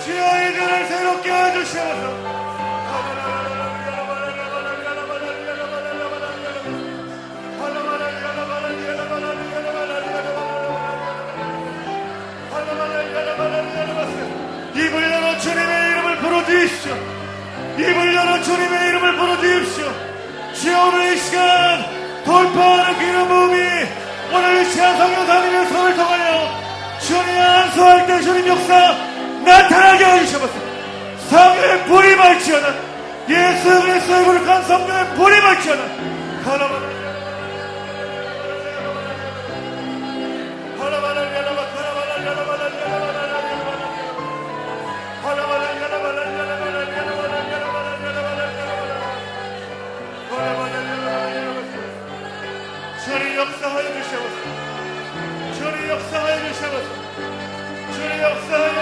주여 이들을 새롭게 해주시옵소서. 입을 열어 주님의 이름을 부르주십시오. 입을 열어 주님의 이름을 부르주십시오. 주여 오늘 이 시간 돌파하는 기름 부음이 오늘 이 시간 성령사님의 손을 통하여 주님 안수할 때 주님 역사 나타나게 해주셔서 성령의 불이 밝히어나 예수 그리스도의 거룩한 성령의 불이 밝히어나 주님 역사하여 주시옵소서. 주님 역사하여 주시옵소서. 주님 역사하여